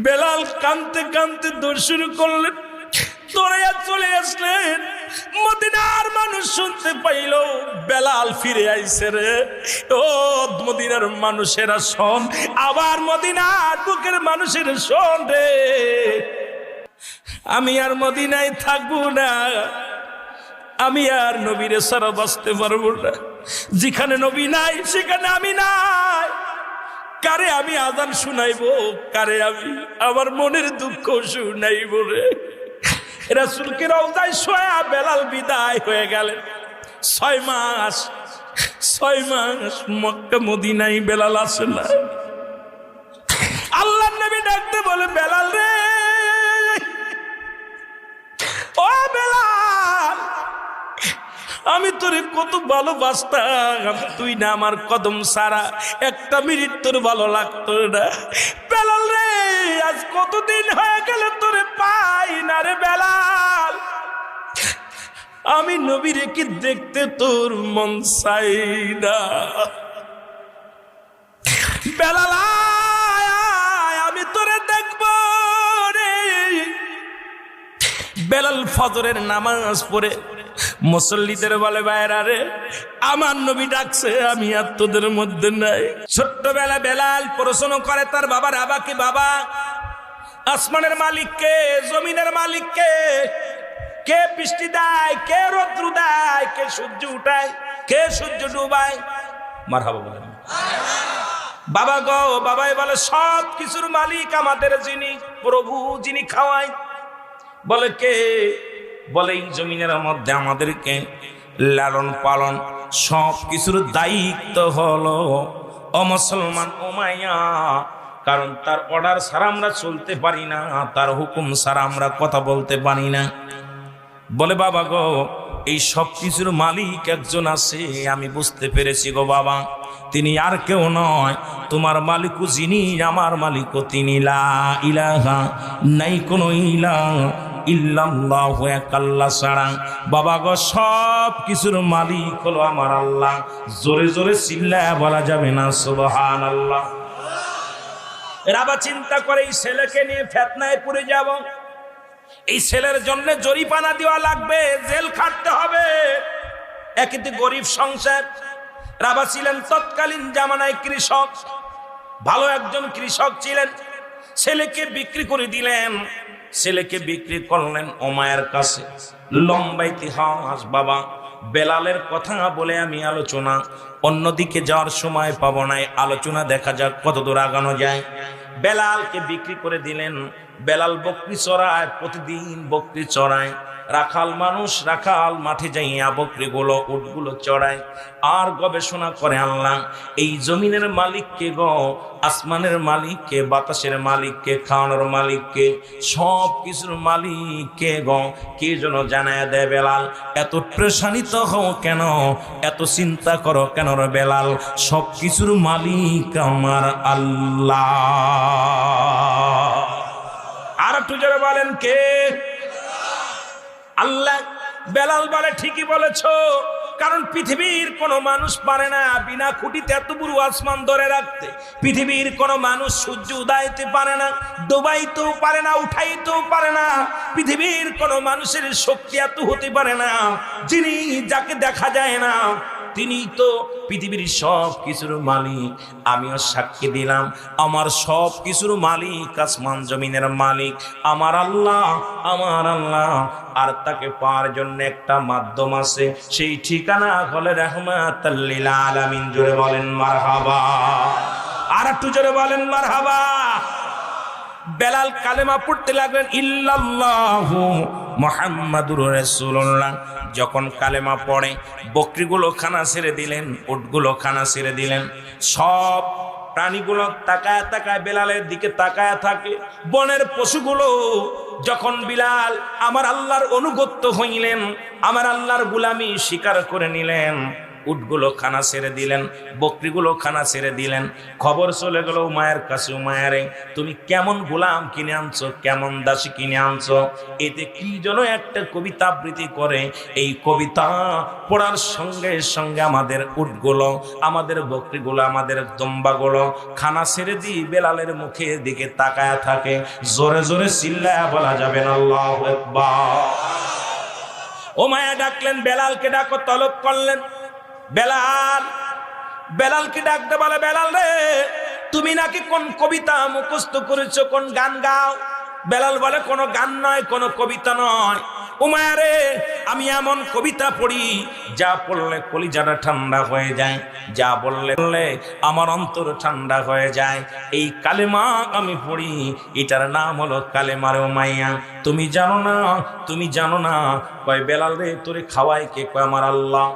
বেলাল কাঁদতে কাঁদতে দৌড় শুরু করলেন, দৌড়াইয়া চলে আসলেন। মদিনার মানুষ শুনতে পাইল বেলাল ফিরে আইছে রে। ও মদিনার মানুষেরা শোন, আবার মদিনার বুকের মানুষের শোন রে, আমি আর মদিনায় থাকবো না, আমি আর নবীরে ছাড়া বাঁচতে পারবো না। যেখানে নবী নাই সেখানে আমি নাই। কারে আমি আজান শুনাইবো, কারে আমি আমার মনের দুঃখ শুনাইব রে। রাসূলকে রওজায় শোয়া বেলাল বিদায় হয়ে গেলেন। 6 মাস মক্কা মদিনায় বেলাল আসে না। আল্লাহর নবী ডাকতে বলে, বেলাল রে, ও বেলাল, আমি তোরে কত ভালোবাসতাম, তুই না আমার কদম সারা একটা মিনিট তোর ভালো লাগতো না। বেলাল রে, আজ কতদিন হয়ে গেল তোরে পাই না রে বেলাল, আমি নবীরে কি দেখতে তোর মন চাই না। বেলাল আমি তোরে দেখবো রে। বেলাল ফজরের নামাজ পড়ে মুসল্লিদের বলে, ভাইরা রে, আমার নবী ডাকছে, আমি আর তোদের মধ্যে নাই। ছোট্টবেলা বেলাল প্রশ্ন করে তার বাবার আবাকে, বাবা, আসমানের মালিক কে, জমিনের মালিক কে? কে বৃষ্টি দেয়, কে রৌদ্র দেয়, কে সূর্য উঠায়, কে সূর্য ডুবায়? মারহাবা বলেন। বাবা গো, বাবাই বলে, সব কিছুর মালিক আমাদের যিনি প্রভু, যিনি খাওয়ায়। বলে কে? বলে এই জমিনের মধ্যে আমাদেরকে লালন পালন সব কিছুর দায়িত্ব হলো ও মুসলমান উমাইয়া, কারণ তার অর্ডার ছাড়া আমরা চলতে পারি না, তার হুকুম ছাড়া আমরা কথা বলতে পারি না। বলে বাবা গো, এই সব কিছুর মালিক একজন আছে, আমি বুঝতে পেরেছি গো বাবা, তিনি আর কেউ নয়, তোমার মালিকও যিনি, আমার মালিকও তিনি। লা ইলাহা, নাই কোনো ইলাহ ইল্লাল্লাহু, এক আল্লাহ ছাড়া। বাবা গো, সব কিছুর মালিক হলো আমার আল্লাহ। জোরে জোরে চিল্লায়া বলা যাবে না সুবহানাল্লাহ? রাবা চিন্তা করে এই ছেলেকে নিয়ে ফিতনায় পড়ে যাব, এই ছেলের জন্য জরিমানা দেওয়া লাগবে, জেল খাটতে হবে। একই তো গরিব সংসার। রাবা ছিলেন তৎকালীন জামানায় কৃষক, ভালো একজন কৃষক ছিলেন। ছেলেকে বিক্রি করে দিলেন, ছেলেকে বিক্রি করলেন উমাইয়ার কাছে। লম্বা ইতিহাস বাবা। বেলালের কথা বলে আমি আলোচনা অন্যদিকে যাওয়ার সময় পাবো না, আলোচনা দেখা যাক কতদূর আগানো যায়। বেলালকে বিক্রি করে দিলেন। বেলাল বকরি চড়ায়, প্রতিদিন বকরি চড়ায়। রাখাল মানুষ, রাখাল মাঠে যাইয়া বকরিগুলো, উটগুলো চড়ায়। আর গবেষণা করে আল্লাহ, এই জমিনের মালিককে গো, আসমানের মালিককে, বাতাসের মালিককে, খাওয়ানোর মালিককে, সব কিছুর মালিককে গো, কে যেন জানায় দেয় বেলাল। এত প্রেশানিত হও কেন, এত চিন্তা করো কেন রে বেলাল? সব কিছুর মালিক আমার আল্লাহ। আর একটু জোরে বলেন, কে? আল্লাহ। বেলাল বলে, ঠিকই বলেছো, কারণ পৃথিবীর কোন মানুষ পারে না বিনা খুঁটিতে এত বড় আসমান ধরে রাখতে। পৃথিবীর কোন মানুষ সূর্য উদয়তে পারে না, ডুবাইতেও পারে না, উঠাইতেও পারে না। পৃথিবীর কোন মানুষের শক্তি এত হতে পারে না, যিনি, যাকে দেখা যায় না, তিনি তো পৃথিবীর সব কিছুর মালিক। আমিও সাক্ষী দিলাম, আমার সব কিছুর মালিক, আসমান জমিনের মালিক আমার আল্লাহ, আমার আল্লাহ। আর তাকে পাওয়ার জন্য একটা মাধ্যম আছে, সেই ঠিকানা হলে রাহমাতাল লিল আলামিন। জোরে বলেন মারহাবা। আর একটু জোরে বলেন মারহাবা। বেলাল কালেমা পড়তে লাগলেন, ইল্লাল্লাহু মুহাম্মাদুর রাসূলুল্লাহ। যখন কালেমা পড়ে, বকরিগুলো খানা ছেড়ে দিলেন, উটগুলো খানা ছেড়ে দিলেন। সব প্রাণীগুলো তাকায় তাকায় বেলালের দিকে তাকায় থাকে। বনের পশুগুলো যখন বিলাল আমার আল্লাহর অনুগত্য হইলেন, আমার আল্লাহর গোলামি স্বীকার করে নিলেন, উটগুলো খানা ছেড়ে দিলেন, বকরিগুলো খানা ছেড়ে দিলেন। খবর চলে গেল উমায়ের কাছে, উমায়ারে তুমি কেমন গোলাম কিনে আনছো, কেমন দাসী কিনে আনছো। এতে কি যেন একটা কবিতা আবৃত্তি করে, এই কবিতা পড়ার সঙ্গে সঙ্গে আমাদের উটগুলো, আমাদের বকরিগুলো, আমাদের দম্বাগুলো খানা ছেড়ে দিয়ে বেলালের মুখের দিকে তাকায়া থাকে। জোরে জোরে চিল্লায়া বলা যাবে না আল্লাহু আকবার। উমাইয়া ডাকলেন, বেলালকে ডাকো, তলব করলেন। বেলালকে ডাকতে বলে, বেলাল রে তুমি নাকি কোন কবিতা মুখস্থ করেছো, কোন গান গাও? বেলাল বলে কোনো গান নয়, কোনো কবিতা নয়। উমাইয়া রে আমি এমন কবিতা পড়ি যা পড়লে কলিজাটা ঠান্ডা হয়ে যায়, যা বললে আমার অন্তর ঠান্ডা হয়ে যায়। এই কালেমা আমি পড়ি, এটার নাম হলো কালেমা রে উমাইয়া। তুমি জানো না, তুমি জানো না। কয় বেলাল রে তোরে খাওয়াই কে? কয় আমার আল্লাহ।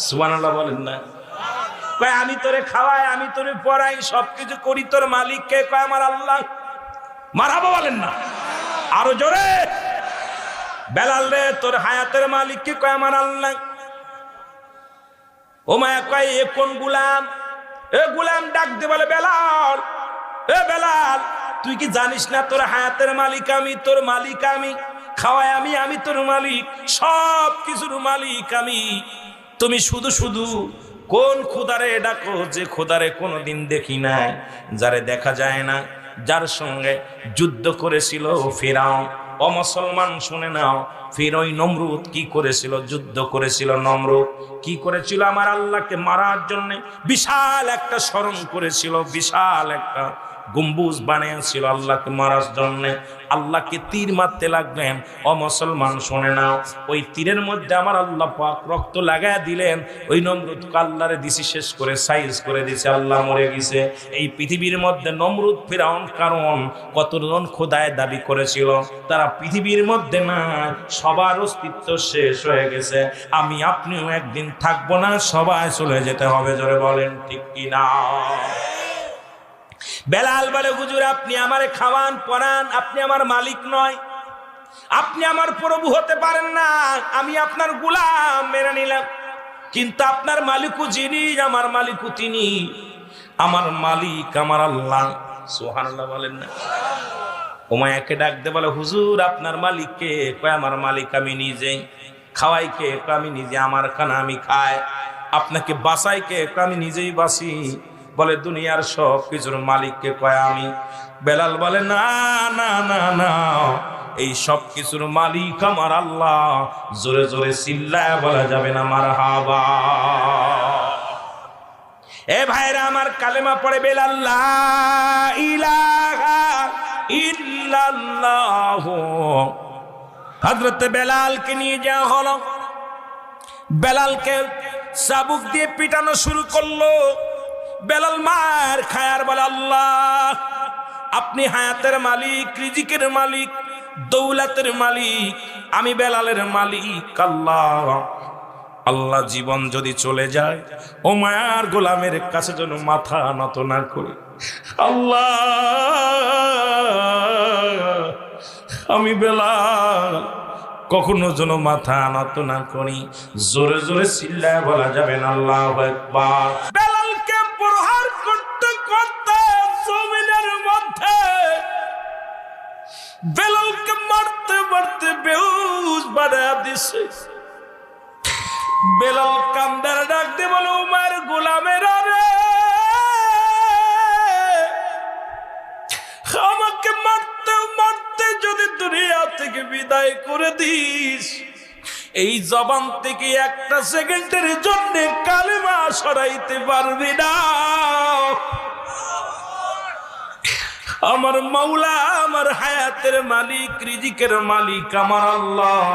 সুবহানাল্লাহ বলেন না? কয় আমি তোরে খাওয়াই, আমি তোরে পড়াই, সবকিছু করি, তোর মালিক কে? কয় আমার আল্লাহ। মারহাবা বলেন না আরো জোরে। বেলাল রে তোর হায়াতের মালিক কে? কয় আমার আল্লাহ। উমাইয়া কয় এ কোন গোলাম? এ গোলাম ডাক দে বলে, বেলাল, এ বেলাল তুই কি জানিস না তোর হায়াতের মালিক আমি, তোর মালিক আমি, খাওয়াই আমি, আমি তোর মালিক, সব কিছুর মালিক আমি। তুমি শুধু শুধু কোন খোদারে ডাকো যে খোদারে কোনোদিন দেখি নাই, যারে দেখা যায় না, যার সঙ্গে যুদ্ধ করেছিল ফিরাউন। ও মুসলমান শুনে নাও, ফিরোই নমরুদ কি করেছিল? যুদ্ধ করেছিল। নমরুদ কি করেছিল? আমার আল্লাহকে মারার জন্য বিশাল একটা স্মরণ করেছিল, বিশাল একটা গম্বুজ বানিয়েছিল আল্লাহকে মারার জন্য। আল্লাহকে তীর মারতে লাগলেন। ও মুসলমান শুনে নাও, ওই তীরের মধ্যে আমার আল্লাহ পাক রক্ত লাগায় দিলেন। ওই নমরুদ আল্লাহরে দিছি শেষ করে সাইজ করে দিছে, আল্লাহ মরে গেছে। এই পৃথিবীর মধ্যে নমরুদ ফিরাউন কারণ কতজন খোদায় দাবি করেছিল, তারা পৃথিবীর মধ্যে না, সবার অস্তিত্ব শেষ হয়ে গেছে। আমি আপনিও একদিন থাকবো না, সবাই চলে যেতে হবে। জোরে বলেন ঠিক কিনা? বেলাল বলে, হুজুর আপনি আমারে খাওয়ান পরান, আপনি আমার মালিক নয়, আপনি আমার প্রভু হতে পারেন না, আমি আপনার গোলাম মেনে নিলাম, কিন্তু আপনার মালিকও যিনি, আমার মালিকও তিনি, আমার মালিক আমার আল্লাহ। সুবহানাল্লাহ বলেন না? উমাইয়াকে ডাক দে বলে, হুজুর আপনার মালিক কে? কয় আমার মালিক আমি নিজে। খাওয়াই কে? আমি নিজে, আমার খানা আমি খাই। আপনাকে বাঁচাই কে? আমি নিজেই বাঁচি। বলে দুনিয়ার সব কিছুর মালিককে? কয় আমি। বেলাল বলে, না না না না, এই সব কিছুর মালিক আমার আল্লাহ। জোরে জোরে চিল্লায় বলা যাবে না মারহাবা। এ ভাইরা আমার, কালেমা পড়ে বেলাল, লা ইলাহা ইল্লাল্লাহ। হযরত বেলালকে নিয়ে যাওয়া হলো। বেলালকে চাবুক দিয়ে পিটানো শুরু করলো। বেলাল মার খায়ার বলে, আল্লাহ আপনি হায়াতের মালিক, রিজিকের মালিক, দৌলতের মালিক, আমি বেলালের মালিক। আল্লাহ আল্লাহ জীবন যদি চলে যায়, ও মায়ার গোলামের কাছে যেন মাথা নত না করি। আল্লাহ আমি বেলাল কখনো যেন মাথা নত না করি। জোরে জোরে চিল্লায় বলা যাবে না আল্লাহু আকবার। বেলালকে প্রহার করতে করতে জমিনের মধ্যে বেলালকে মারতে মারতে বেহুশ বানায়া দিছে। বেলাল কান্দার ডাক দিয়ে বলে, উমার গোলামেরা রে, আমাকে মারতে মারতে যদি দুনিয়া থেকে বিদায় করে দিস, এই জবান থেকে একটা সেকেন্ডের জন্য কালেমা সরাইতে পারবি না। আমার মাওলা, আমার হায়াতের মালিক, রিজিকের মালিক আমার আল্লাহ।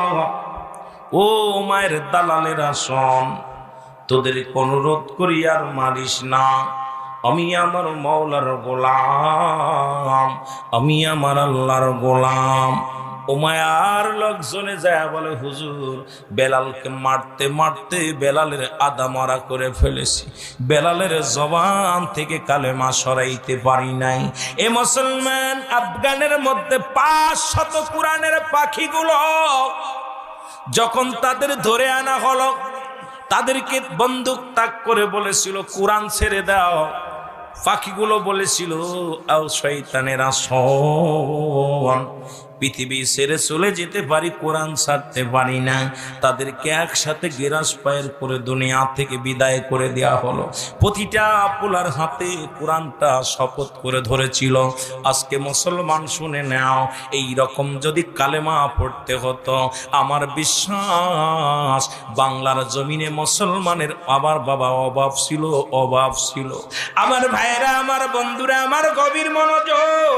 ও মায়ের দালালেরা শোন, তোদের অনুরোধ করি আর মারিস না। আমি আমার মাওলার গোলাম, আমি আমার আল্লাহর গোলাম। উমায়ার লোকজনে যায় বলে, হুজুর বেলালকে মারতে মারতে বেলালের আদা মারা করে ফেলেছি, বেলালের জবান থেকে কালেমা সরাইতে পারি নাই। এ মুসলমান, আফগানের মধ্যে 500 কোরআনের পাখিগুলো যখন তাদের ধরে আনা হলো, তাদেরকে বন্দুক তাক করে বলেছিল কোরআন ছেড়ে দাও। পাখিগুলো বলেছিল আও শয়তানেরা শোন, পৃথিবী ছেড়ে চলে যেতে পারি, কোরআন ছাড়তে পারি না। তাদেরকে একসাথে গেরাস পায়ের করে দুনিয়া থেকে বিদায় করে দেয়া হলো। প্রতিটা পোলার হাতে কোরআনটা শপথ করে ধরেছিল। আজকে মুসলমান শুনে নাও, এই রকম যদি কালেমা পড়তে হতো, আমার বিশ্বাস বাংলার জমিনে মুসলমানের আবার বাবা অভাব ছিল, অভাব ছিল। আমার ভাইরা, আমার বন্ধুরা, আমার গভীর মনোযোগ।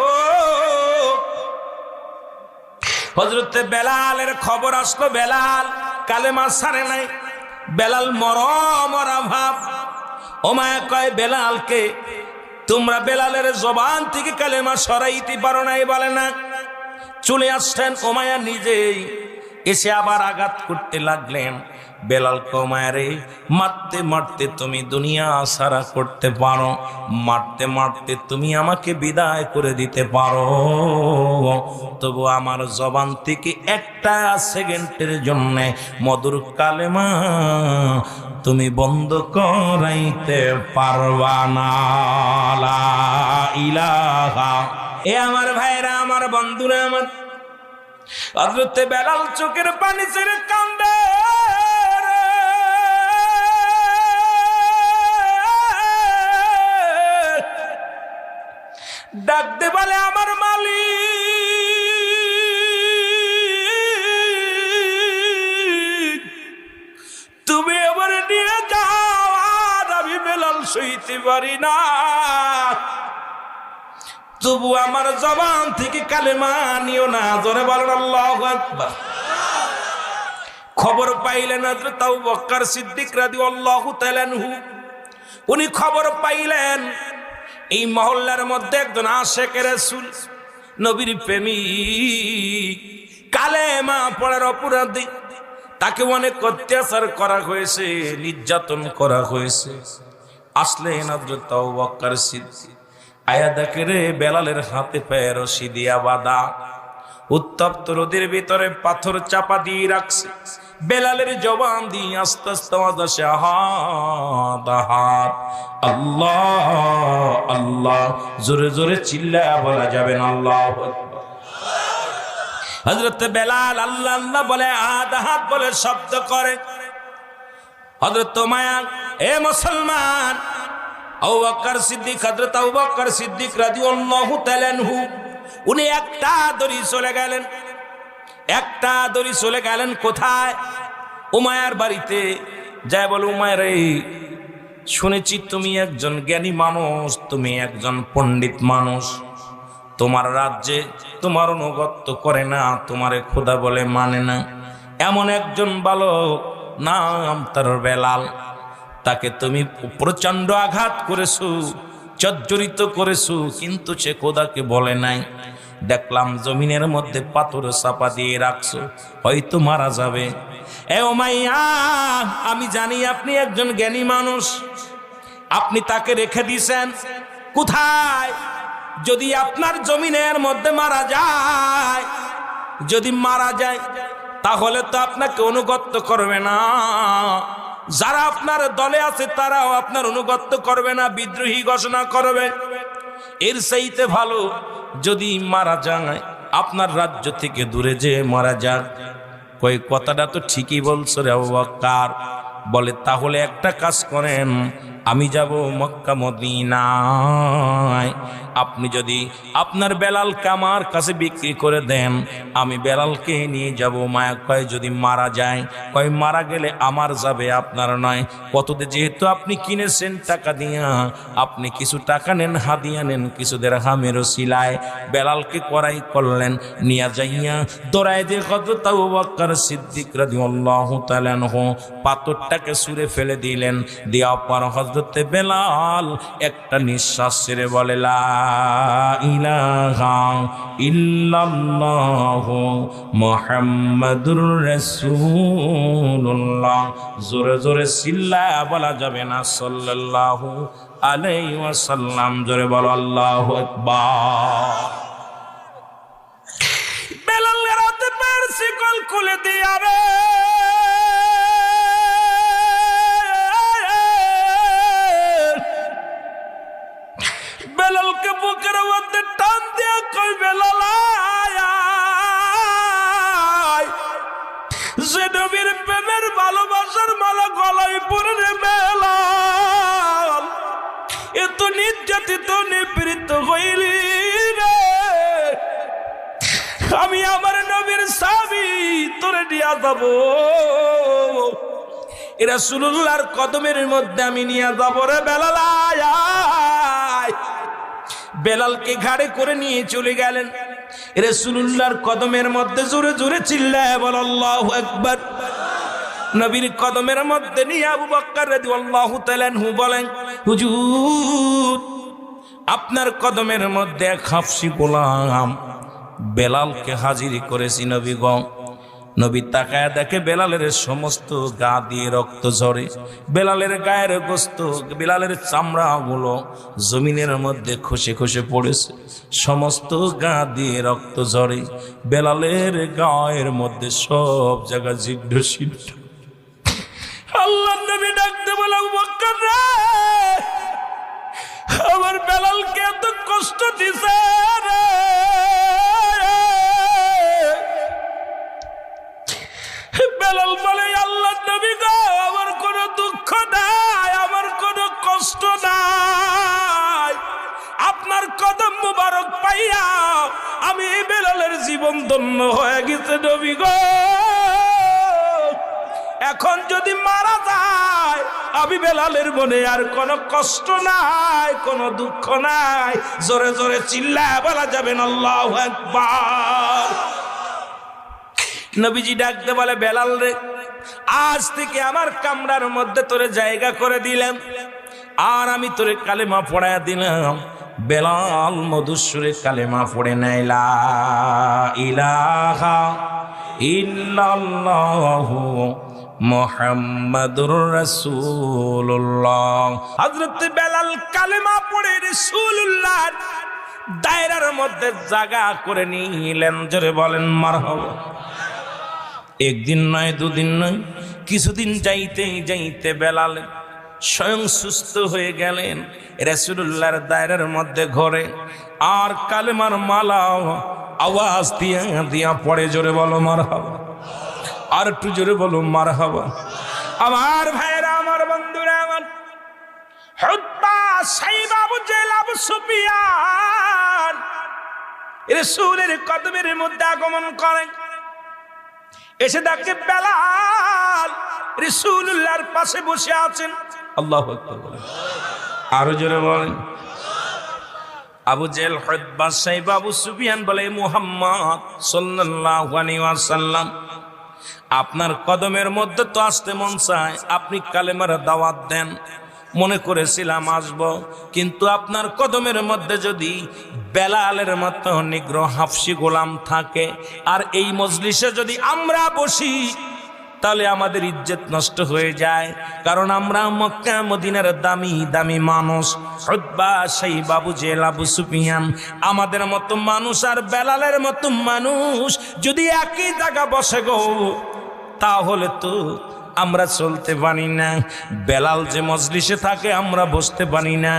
হযরতে বেলালের খবর আসলো, বেলাল কালেমা ছাড়ে নাই। বেলাল মরা ভাব। ওমায়া কয় বেলালকে, তোমরা বেলালের জবান থেকে কালেমা সরাইতে পারো নাই? বলে না। চলে আসছেন ওমায়া নিজেই, এসে আবার আঘাত করতে লাগলেন। বেলাল ওমায়ারে মারতে মারতে তুমি দুনিয়া সারা করতে পারো, মারতে মারতে তুমি আমাকে বিদায় করে দিতে পারো, তবু আমার জবান থেকে একটা সেকেন্ডের জন্য মধুর কালেমা তুমি বন্ধ করাইতে পারবা না। লা ইলাহা। এ আমার ভাইরা, আমার বন্ধুরা, আমার হযরতে বেলাল চোখের পানি ছেড়ে কান্দে। ডাক দে বলে, আমার মালিক, তুমি আবার নিয়ে যাও, আর আমি বেলাল সইতে পারি না, তবু আমার জবান থেকে কালেমা নিও না। জোরে বলেন আল্লাহু আকবার। খবর পাইলেন হযরত আবু বকর সিদ্দিক রাদিয়াল্লাহু তাআলা আনহু, উনি খবর পাইলেন এই মহল্লার মধ্যে একজন আশিক রাসূল, নবীর প্রেমিক, কালেমা পড়ার অপরাধী, তাকে অনেক অত্যাচার করা হয়েছে, নির্যাতন করা হয়েছে। আসলেন হযরত আবু বকর সিদ্দিক, আয়া দেখে রে বেলালের হাতে পায়ে রশি দিয়া বাঁধা, উত্তপ্ত রোদের ভিতরে পাথর চাপা দিয়ে রাখছে। বেলালের জবান দিয়ে আস্তে আস্তে আওয়াজ আসে, আহাদ আহাদ, আল্লাহ আল্লাহ। জোরে জোরে চিল্লায়া বলা যাবে না আল্লাহু আকবার। হযরত বেলাল আল্লাহ আল্লাহ বলে, আহাদ আহাদ বলে শব্দ করে। হযরত ওমায়া, এ মুসলমান, আবু বকর সিদ্দিক, হযরত আবু বকর সিদ্দিক রাদিয়াল্লাহু তাআলা আনহু, উনি একটা দড়ি চলে গেলেন, একটা দড়ি চলে গেলেন কোথায়? উমায়ার বাড়িতে। যায় বলে, উমায়া রে, শুনেছি তুমি একজন জ্ঞানী মানুষ, তুমি একজন পণ্ডিত মানুষ, তোমার রাজ্যে তোমার অনুগত্য করে না, তোমারে খোদা বলে মানে না, এমন একজন বালক নাম তার বেলাল, তাকে তুমি প্রচন্ড আঘাত করেছো, জর্জরিত করেছো, কিন্তু সে খোদাকে বলে নাই। দেখলাম জমিনের মধ্যে পাথর চাপা দিয়ে রাখছো, হয়তো মারা যাবে। এ উমাইয়া, আমি জানি আপনি একজন জ্ঞানী মানুষ, আপনি তাকে রেখে দিয়েছেন কোথায়? যদি আপনার জমিনের মধ্যে মারা যায়, যদি মারা যায় তাহলে তো আপনাকে অনুগত্য করবে না, যারা আপনার দলে আছে তারাও আপনার অনুগত্য করবে না, বিদ্রোহী ঘোষণা করবে। এর চাইতে ভালো যদি মারা যায়, আপনার রাজ্য থেকে দূরে যে মারা যাক। কই কথাটা তো ঠিকই বলছো রে আবু বকর। বলে, তাহলে একটা কাজ করেন, আমি যাব মক্কা মদিনায়, আপনি যদি আপনার বেলালকে আমার কাছে বিক্রি করে দেন, আমি বেলালকে নিয়ে যাব। মায়া কয়, যদি মারা যায়? কয়, মারা গেলে আমার যাবে, আপনার নয়। কততে যেহেতু আপনি কিনেছেন টাকা দিয়া, আপনি কিছু টাকা নেন, হাদিয়া নেন, কিছু দিরহামের সিলায় বেলালকে করাই করলেন, নিয়ে যাইয়া দৌড়ায় দিয়ে হযরত আবু বকর সিদ্দিক রাদিয়াল্লাহু তাআলা আনহু পাথরটাকে ছুঁড়ে ফেলে দিলেন। দেওয়ার পর হযরতে বেলাল একটা নিঃশ্বাস ছেড়ে বলে, লা ইলাহা ইল্লাল্লাহু মুহাম্মাদুর রাসূলুল্লাহ। জোরে জোরে চিল্লায়া বলা যাবে না সাল্লাল্লাহু আলাইহি ওয়াসাল্লাম। জোরে বলো আল্লাহু আকবার। বেলাল রাতে পায়ের শিকল খুলে দিয়া রে বেলালকে বুকের মধ্যে টান দিয়ে কই বেলাল যে নবীর প্রেমের ভালোবাসার মালা গলায় পরে বেলাল এত নির্যাতিত নিপীড়িত হইলি রে আমি আমার নবীর সাহাবী তোরে নিয়ে যাব রাসূলুল্লাহর কদমের মধ্যে আমি নিয়ে যাব রে বেলাল বেলালকে ঘাড়ে করে নিয়ে চলে গেলেন রাসূলুল্লাহর কদমের মধ্যে জোরে জোরে চিল্লায় বল আল্লাহু আকবার নবীর কদমের মধ্যে নিয়ে আবু বকর রাদিয়াল্লাহু তাআলা আনহু বলেন হুজুর আপনার কদমের মধ্যে এক হাফসি গোলাম বেলালকে হাজির করেছি নবী গো নবী তাকায় দেখে বেলালের সমস্ত গা দিয়ে রক্ত ঝরে বেলালের গায়ের গোস্ত বেলালের চামড়া গুলো জমিনের মধ্যে খসে খসে পড়েছে সমস্ত গা দিয়ে রক্ত ঝরে বেলালের গায়ের মধ্যে সব জায়গা জিড্ড সিদ্ধ আল্লাহ নবী ডাকতে বলে আবু বকর রে আমার বেলালকে এত কষ্ট দিছে রে বেলাল বলে আল্লাহ নবী গো আমার কোনো দুঃখ নাই আমার কোনো কষ্ট নাই আপনার কদম মুবারক পাইয়া আমি বেলালের জীবন ধন্য হয়ে গেছে নবী গো এখন যদি মারা যায় আমি বেলালের মনে আর কোনো কষ্ট নাই কোনো দুঃখ নাই জোরে জোরে চিল্লায় বলা যাবেন আল্লাহু আকবার নবীজি ডাকতে বলে বেলাল রে আজ থেকে আমার কামরার মধ্যে তোরে জায়গা করে দিলাম আর আমি তোরে কালেমা পড়ায়া দিলাম বেলাল মধুসূরে কালেমা পড়ে নাই লা ইলাহা ইল্লাল্লাহু মুহাম্মাদুর রাসূলুল্লাহ হযরত বেলাল কালেমা পড়ে রাসূলুল্লাহর দায়রার মধ্যে জায়গা করে নিলেন জোরে বলেন মারহাবা একদিন নয় দুদিন নয় কিছুদিন যাইতে যাইতে বেলাল স্বয়ং সুস্থ হয়ে গেলেন রাসূলুল্লাহর দায়রার মধ্যে ঘরে আর কালেমার মালা আওয়াজ দিয়া দিয়া পড়ে জোরে বলো মারহাবা আর একটু জোরে বলো মারহাবা আমার ভাইরা আমার বন্ধুরা আমার হুতবা সাইবা আবু জেল আবু সুফিয়ান রাসূলের কদমের মধ্যে আগমন করেন এসে দেখে বেলাল রাসূলুল্লাহর পাশে বসে আছেন আল্লাহু আকবার বলেন আরো জোরে বলেন আবু জেল হুতবা সাইবা আবু সুফিয়ান বলে মুহাম্মদ সাল্লাল্লাহু আলাইহি ওয়াসাল্লাম আপনার কদমের মধ্যে তো আসতে মন চায় আপনি কালেমার দাওয়াত দেন মনে করেছিলাম আসব কিন্তু আপনার কদমের মধ্যে যদি বেলালের মতো নিগ্রহ হাফসি গোলাম থাকে আর এই মজলিসে যদি আমরা বসি তাহলে আমাদের ইজ্জত নষ্ট হয়ে যায় কারণ আমরা মক্কা মদিনার দামি দামি মানুষ হুতবা সাইবা আবু জেল আবু সুফিয়ান আমাদের মতো মানুষ আর বেলালের মতো মানুষ যদি একই জায়গা বসে গো তাহলে তো আমরা চলতে পারি না বেলাল যে মজলিসে থাকে আমরা বসতে পারি না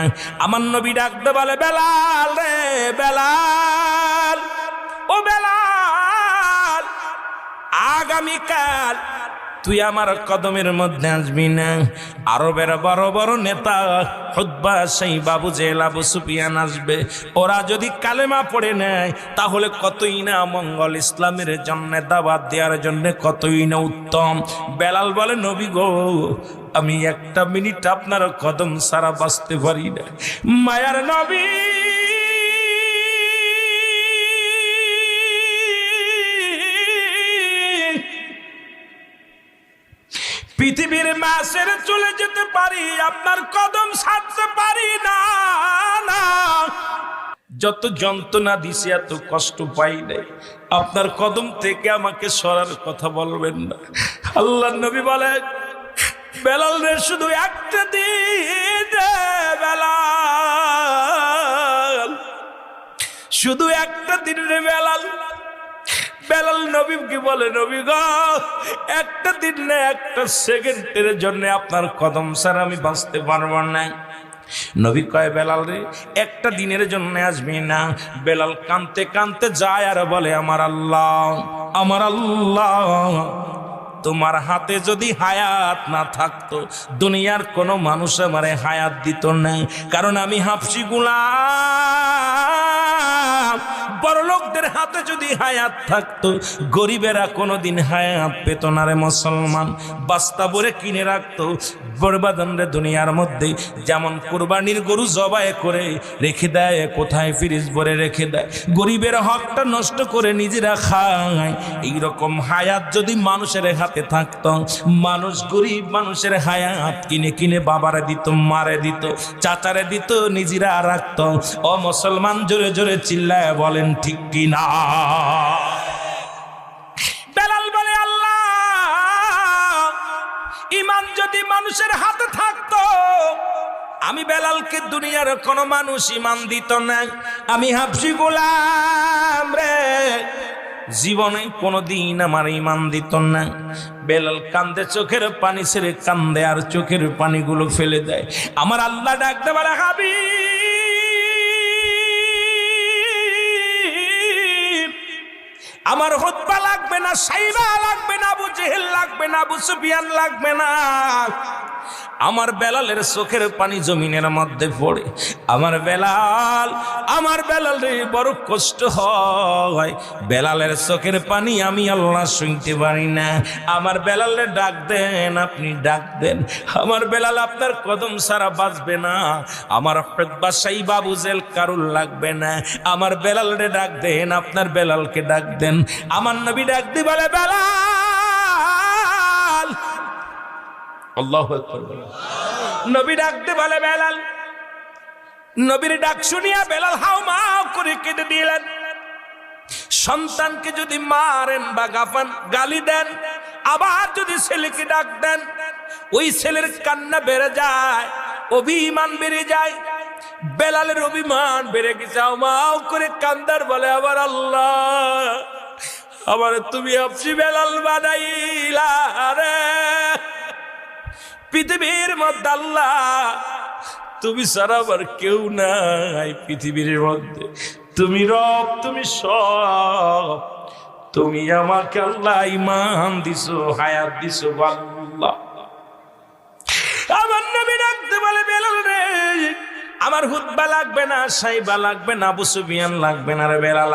আমার নবী ডাকতে বলে বেলাল রে বেলাল ও বেলাল আগামীকাল তুই আমার কদমের মধ্যে আসবি না আরবের বড় বড় নেতা হুতবা সাইবা আবু জেল আবু সুফিয়ান আসবে ওরা যদি কালেমা পড়ে নেয় তাহলে কতই না মঙ্গল ইসলামের জন্য দাওয়াত দেওয়ার জন্য কতই না উত্তম বেলাল বলে নবী গো আমি একটা মিনিট আপনার কদম ছাড়া বাঁচতে পারি না মায়ার নবী পৃথিবীর মাসের চলে যেতে পারি আপনার কদম ছাড়তে পারি না যত যন্ত্রণা দিছি এত কষ্ট পাই নাই আপনার কদম থেকে আমাকে সরার কথা বলবেন না আল্লাহর নবী বলে বেলাল রে শুধু একটা দিন বেলাল শুধু একটা দিন রে বেলাল বেলাল নবীকে বলে নবী গো একটা দিন না একটা সেকেন্ডের জন্য আপনার কদম ছাড়া আমি বাঁচতে পারবো না নবী কয় বেলাল রে একটা দিনের জন্য আসবি না। বেলাল কাঁদতে কাঁদতে যায় আর বলে আমার আল্লাহ, আমার আল্লাহ, তোমার হাতে যদি হায়াত না থাকতো দুনিয়ার কোনো মানুষ আমারে হায়াত দিত না, কারণ আমি হাফসি গোলাম। বড়লোকদের হাতে যদি হায়াত থাকতো গরিবেরা কোনোদিন হায়াত পেত না রে মুসলমান। বাস্তা ভরে কিনে রাখতো বরবাদান রে দুনিয়ার মধ্যে। যেমন কুরবানির গরু জবাই করে রেখে দেয়, কোথায় ফ্রিজ ভরে রেখে দেয়, গরিবের হকটা নষ্ট করে নিজেরা খায়। এইরকম হায়াত যদি মানুষের হাতে থাকতো, মানুষ গরিব মানুষের হায়াত কিনে কিনে বাবারে দিত, মারে দিত, চাচারে দিত, নিজেরা রাখতো। ও মুসলমান জোরে জোরে চিল্লায় বলেন ঠিক কিনা? বেলাল বলে আল্লাহ, ঈমান যদি মানুষের হাতে থাকতো আমি বেলালকে দুনিয়ার কোন মানুষ ঈমান দিত না। আমি হাফসি গোলাম রে, জীবনে কোনদিন আমার ঈমান দিত না। বেলাল কান্দে, চোখের পানি ছেড়ে কান্দে আর চোখের পানিগুলো ফেলে দেয়। আমার আল্লাহ ডাকতে বলে হাবিব, আমার হুতবা লাগবে না, সাইবা লাগবে না, আবু জেহেল লাগবে না, আবু সুফিয়ান লাগবে না। আমার বেলালের চোখের পানি জমিনের মধ্যে পড়ে। আমার বেলাল রে বড় কষ্ট হয়। বেলালের চোখের পানি আমি আল্লাহ শুনতে পারি না। আমার বেলালে ডাক দেন, আপনি ডাক দেন। আমার বেলাল আপনার কদম ছাড়া বাঁচবে না। আমার হুতবা সাইবা আবু জেহেল কারুর লাগবে না। আমার বেলাল রে ডাক দেন, আপনার বেলালকে ডাক দেন। আমার নবী ডাক দি বলে বেলাল, আল্লাহু আকবার। নবী ডাকতে বলে বেলাল। নবীর ডাক শুনিয়া বেলাল হাউমাউ করে কেঁদে দিলেন। সন্তানকে যদি মারেন বা গালি দেন, আবার যদি ছেলেকে ডাক দেন, ওই ছেলের কান্না বেড়ে যায়, অভিমান বেড়ে যায়। বেলালের অভিমান বেড়ে গেছে, হাউমাউ করে কান্দার বলে আবার আল্লাহ, আবার তুমি হাফসি বেলাল বানাইলা রে। পৃথিবীর মধ্যে আল্লাহ তুমি ছাড়া আবার কেউ নাই। পৃথিবীর মধ্যে তুমি রব, তুমি সব। তুমি আমাকে আল্লাহ ঈমান দিছো, হায়াত দিছো আল্লাহ। আমার নবী ডাকতে বলে বেলাল রে, আমার হুতবা লাগবে না, সাইবা লাগবে না, আবু সুফিয়ান লাগবে না রে বেলাল।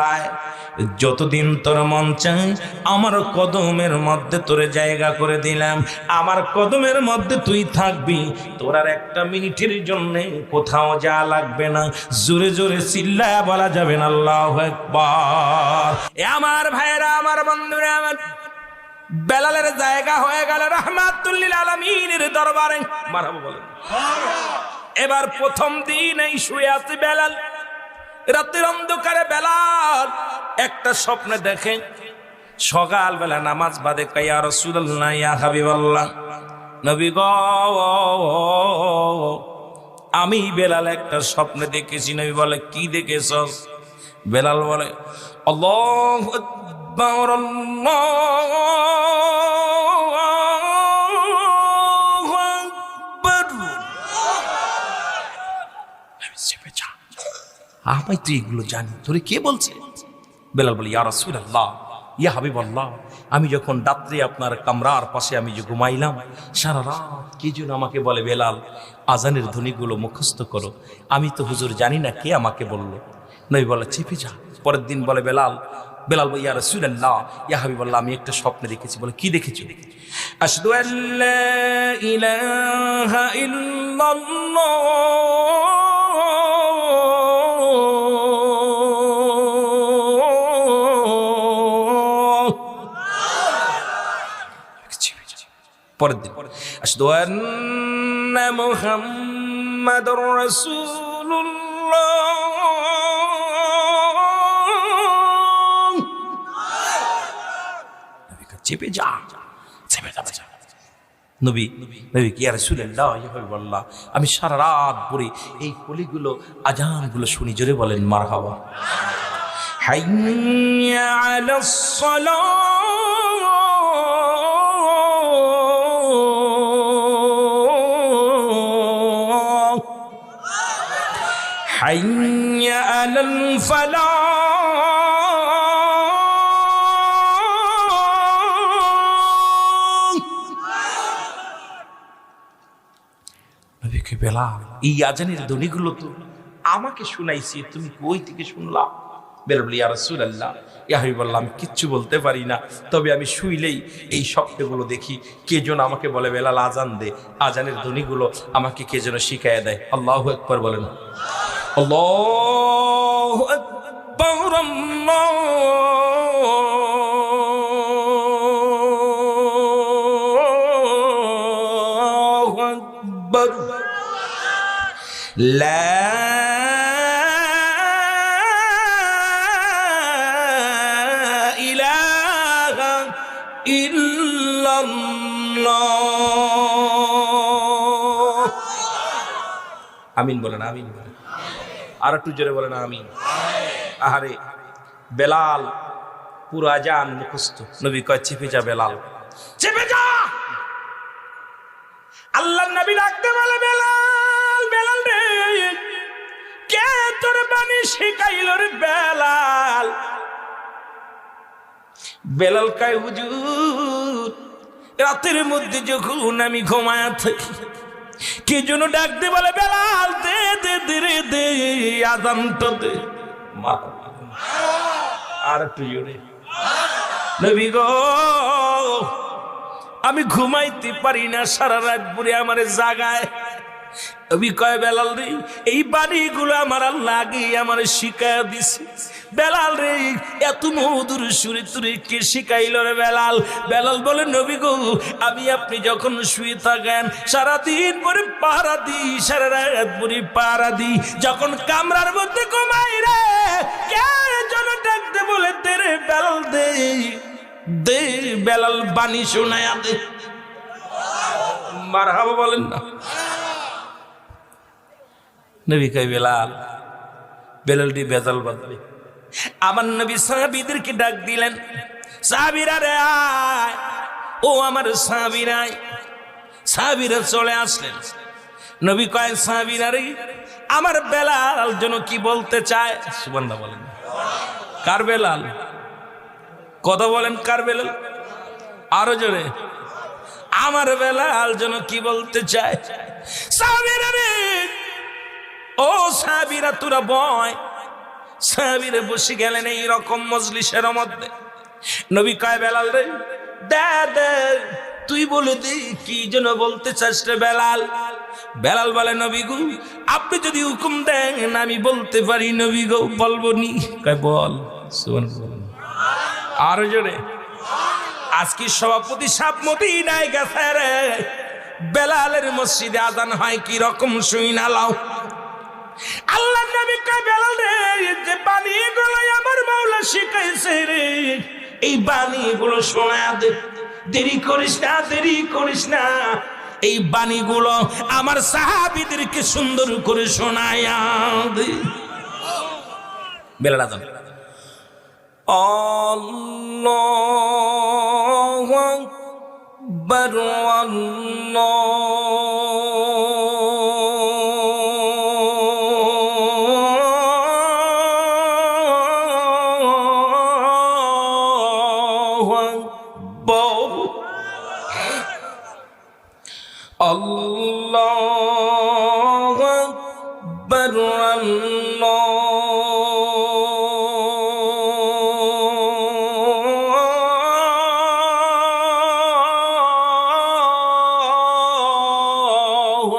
যতদিন তোর মন চাই আমার কদমের মধ্যে তোরে জায়গা করে দিলাম। আমার কদমের মধ্যে তুই থাকবি। তোর আর একটা মিনিটের জন্য কোথাও যা লাগবে না। জোরে জোরে চিল্লায়া বলা যাবে না আল্লাহু আকবার। এ আমার ভাইরা, আমার বন্ধুরা, আমার বেলালের জায়গা হয়ে গেল রাহমাতুল লিল আলামিনের দরবারে। মারহাবা বলেন। এবার প্রথম দিন এই শুয়ে আছে বেলাল। রাতের অন্ধকারে বেলাল একটা স্বপ্নে দেখে। সকালবেলা নামাজ বাদে কয় ইয়া রাসূলুল্লাহ, ইয়া হাবিবাল্লাহ, নবী গো, আমি বেলাল একটা স্বপ্নে দেখেছি। নবী বলে কি দেখেছস? বেলাল বলে আল্লাহু আকবার, আল্লাহু আকবার। আমি তো এগুলো জানি, তোরে কে বলছে? বেলাল বলে ইয়া রাসূলুল্লাহ, ইয়া হাবিবাল্লাহ, আমি যখন রাত্রে আপনার কামরার পাশে আমি যে ঘুমাইলাম, সারা রাত কে যেন আমাকে বলে বেলাল আজানের ধ্বনিগুলো মুখস্থ করো। আমি তো হুজুর জানি না কে আমাকে বলল। নবী বলে চেপে যা। পরের দিন বলে বেলাল বলে ইয়া রাসূলুল্লাহ, ইয়া হাবিবাল্লাহ, আমি একটা স্বপ্নে দেখেছি। বলে কি দেখেছো? আশহাদু আল্লা ইলাহা ইল্লাল্লাহ পরের দিন আশহাদু আন্না মুহাম্মাদুর রাসূলুল্লাহ। চেপে যা, চেপে যা। নবী কি ইয়া রাসূলুল্লাহ, ইয়া হাবিবাল্লাহ, আমি সারা রাত পড়ে এই কলিগুলো আজানগুলো শুনি। জোরে বলেন মারহাবা। হাইয়া আলাস সালাহ, আলাল ফালাহ। নবীকে বেলাল এই আজানের ধ্বনিগুলো তো আমাকে শুনাইছি, তুমি কই থেকে শুনলা? বেলাল বলি, ইয়া রাসূলুল্লাহ, ইয়া হাবিবাল্লাহ, আমি কিচ্ছু বলতে পারি না, তবে আমি শুইলেই এই স্বপ্নগুলো দেখি। কে যেন আমাকে বলে বেলাল আজান দে, আজানের ধ্বনিগুলো আমাকে কে যেন শিখাইয়া দেয়। আল্লাহু আকবার বলেন। আল্লাহু আকবার, আল্লাহু আকবার, লা ইলাহা ইল্লাল্লাহ। আমিন বলেন, আমিন বলেন, আর একটু জোরে বলেন আমিন। আহারে বেলাল পুরো আজান মুখস্থ। নবী কয়, চেপে যা বেলাল, চেপে যা। আল্লাহর নবী ডাকতে বলে, বেলাল, বেলাল রে, কে তোর বাণী শিখাইল রে বেলাল? বেলাল কয়, হুজুর, রাতের মধ্যে যখন আমি ঘুমায়া থাকি, কে যেন ডাকতে বলে, বেলাল দে দে দে রে দে, আজানটা দে। আর একটু জোরে। নবী গো, আমি ঘুমাইতে পারি না, সারা রাত পুরে আমারে জাগায়। নবী কয়, বেলাল রে, এই বাণীগুলো আমার আল্লাহ আগে আমার শিখাইয়া দিছে। বেলাল রে, এত মধুর সুরে তুরে কে শিখাইল রে বেলাল? বেলাল বলে, নবী গো, আমি আপনি যখন শুয়ে থাকেন সারাদিন পরে পাহারা দিই, সারা রাত পরে পাহারা দিই, যখন কামরার মধ্যে ঘুমাই রে, কে যেন ডাকতে বলে, দে রে বেলাল দে দে, বেলাল বাণী শোনায়া দে। মারহাবা বলেন না। নবী কয়, বেলাল, বেলালটি বেজাল বাঁধবে। আমার নবী সাহাবীদেরকে ডাক দিলেন, সাহাবীরা রে আয়, ও আমার সাহাবীরা। সাহাবীরা চলে আসলেন। নবী কয়, সাহাবীরা রে, আমার বেলাল যেন কি বলতে চায়। সুবহানাল্লাহ বলেন। কার বেলাল? কথা বলেন, কার বেলাল? আরো জোরে। আমার বেলাল যেন কি বলতে চায়। সাহাবীরা রে, ও সাহাবীরা তোরা বয়। সাহাবীরা বসে গেলেন এই রকম মজলিসের মধ্যে। নবী কয়, বেলাল রে, দে দে, তুই বলে দে কি যেন বলতে চাস রে বেলাল। বেলাল বলে, নবী গো, আপনি যদি হুকুম দেন আমি বলতে পারি নবী গো, বলবো নি। কয়, বল। সুবহানাল্লাহ। আরো জোরে। আজকে সভাপতি সাপ মদিনায় গেছে রে, বেলালের মসজিদে আজান হয় কি রকম শুই না লাও। আল্লাহ নবী কয়, বেলাল রে, যে বাণীগুলো আমার মাওলা শিখাইছে রে, এই বাণীগুলো শোনা দে, দেরি করিস না, দেরি করিস না। এই বাণীগুলো আমার সাহাবীদেরকে সুন্দর করে শোনায়া দে। বেলাল আজান। আল্লাহু আকবার, আল্লাহু আকবার, আল্লাহু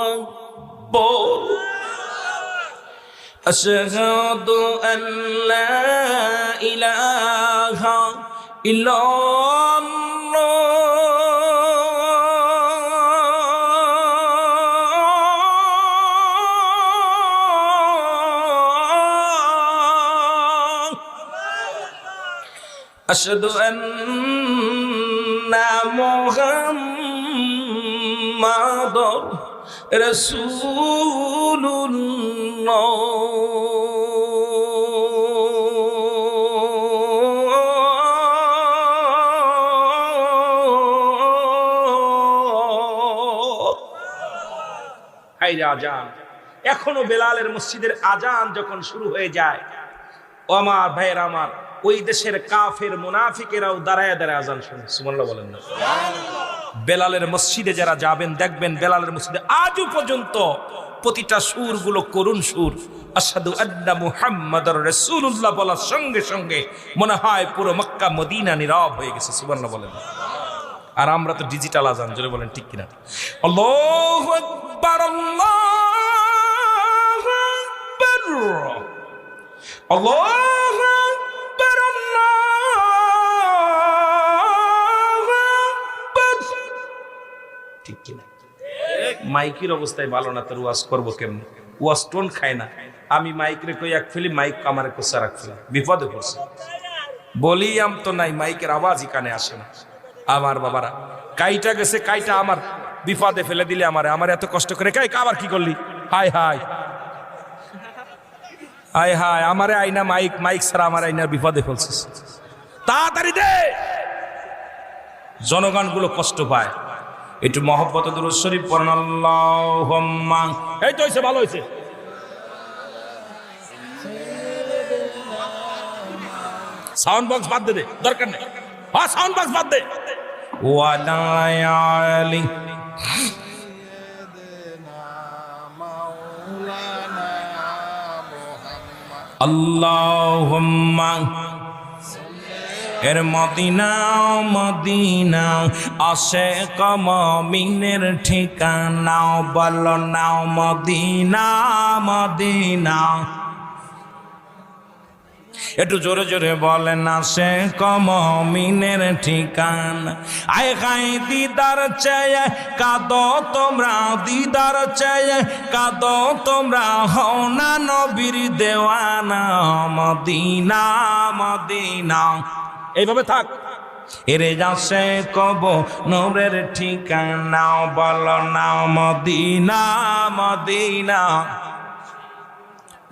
আকবার। আশহাদু আন লা ইলাহা ইল্লাল্লাহ, আশহাদু আন্না মুহাম্মাদুর রাসূলুল্লাহ। হায়রে আজান, এখনো বেলালের মসজিদের আজান যখন শুরু হয়ে যায়, ও আমার ভাইয়ের আমার, ওই দেশের কাফের মুনাফিকেরাও দাঁড়ায় দাঁড়ায় আজান শুনে। সুবহানাল্লাহ বলেন না? বেলালের মসজিদে যারা যাবেন দেখবেন বেলালের মসজিদে আজও পর্যন্ত প্রতিটা সুরগুলো করুণ সুর। আশহাদু আন্না মুহাম্মাদুর রাসূলুল্লাহ বলার সঙ্গে সঙ্গে মনে হয় পুরো মক্কা মদিনা নীরব হয়ে গেছে। সুবহানাল্লাহ বলেন। আর আমরা তো ডিজিটাল আজান, জোরে বলেন ঠিক কিনা? আল্লাহু আকবার, আল্লাহু আকবার, আল্লাহু আকবার, আল্লাহু আকবার। ঠিক কিনা? মাইকের অবস্থায় ভালো না, তোর ওয়াজ করবো কেমন? ওয়াজ টোন খায় না। আমি মাইকরে কই এক ফেলি, মাইক আমার কোসা রাখ ফেলি, বিপদে পড়ছে। বলি আম তো নাই, মাইকের আওয়াজই কানে আসে না। আমার বাবারা, কাইটা গেছে, কাইটা আমার বিপদে ফেলে দিলে আমার এত কষ্ট করে কাই আবার কি করলি? হাই হাই হাই হাই, আমারে আইনা মাইক ছাড়া আমার আইনার বিপদে ফেলছিস, তাড়াতাড়ি দে। জনগণ গুলো কষ্ট পায়। একটু মহব্বত দুরূদ শরীফ পড়েন। আল্লাহুম্মা, এই তো হইছে, ভালো হইছে। সাউন্ড বক্স বাদ দে, দরকার নেই। হ্যাঁ, সাউন্ড বক্স বাদ দে। ওয়ালায়ালি আল্লাহুম্মা, এর মদিনা মদিনা আশিক মুমিনের ঠিকানা, বলো নাও মদিনা মদিনা। একটু জোরে জোরে বলেন, আশিক মুমিনের ঠিকানা। আয় হায় দিদার চেয়ে কাঁদো তোমরা, দিদার চেয়ে কাঁদো তোমরা, হও না নবীর দেওয়ানা, মদিনা মদিনা। এইভাবে থাক। এরে যাচ্ছে কব নূরের ঠিকানা, বলো না মদিনা মদিনা।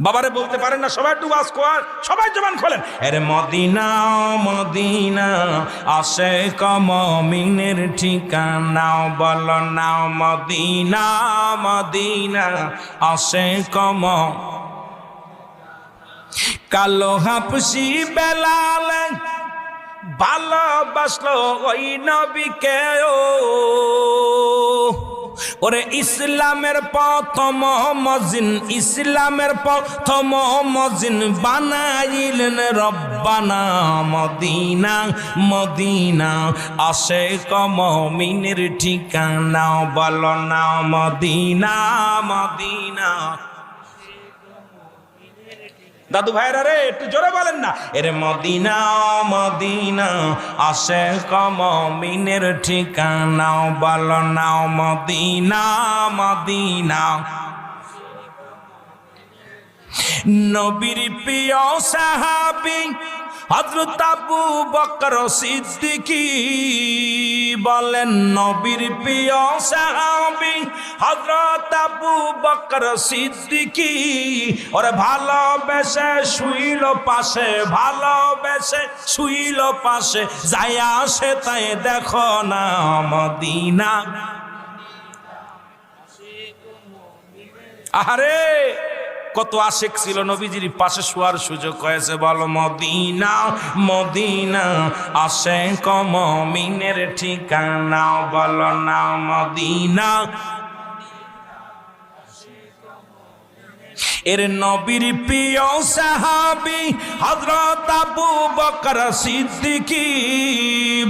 বাবারে বলতে পারেন না, সবাই একটু ওয়াজ কর, সবাই জবান খোলেন। এরে মদিনা মদিনা আশিক মুমিনের ঠিকানা, বলো না মদিনা মদিনা আশিক। কালো হাফসি বেলাল ভালোবাসলো ওই নবীকে, ওরে ইসলামের প্রথম মজিন, ইসলামের প্রথম মজিন বানাইলেন রব্বানা মদিনা মদিনা আশিক মুমিনের ঠিকানা, বলো না মদিনা মদিনা। দাদু ভাইরা রে, একটু জোরে বলেন না। এরে মদিনা মদিনা আশিক মুমিনের ঠিকানা, বলো না মদিনা মদিনা। নবীর প্রিয় সাহাবী হযরত আবু বকর সিদ্দিকী, বলেন নবীর প্রিয় সাহাবী হযরত আবু বকর সিদ্দিকী, ওরে ভালোবেসে শুইল পাশে, ভালোবেসে শুইল পাশে, যায় আসে তাই দেখো না মদিনা। আহারে, কত আশিক ছিল নবীজির পাশে শোয়ার সুযোগ হয়েছে। বলো মদিনা মদিনা আশিক মুমিনের ঠিকানা, বলো না মদিনা। এর নবীর প্রিয় সাহাবী হযরত আবু বকর সিদ্দিকী,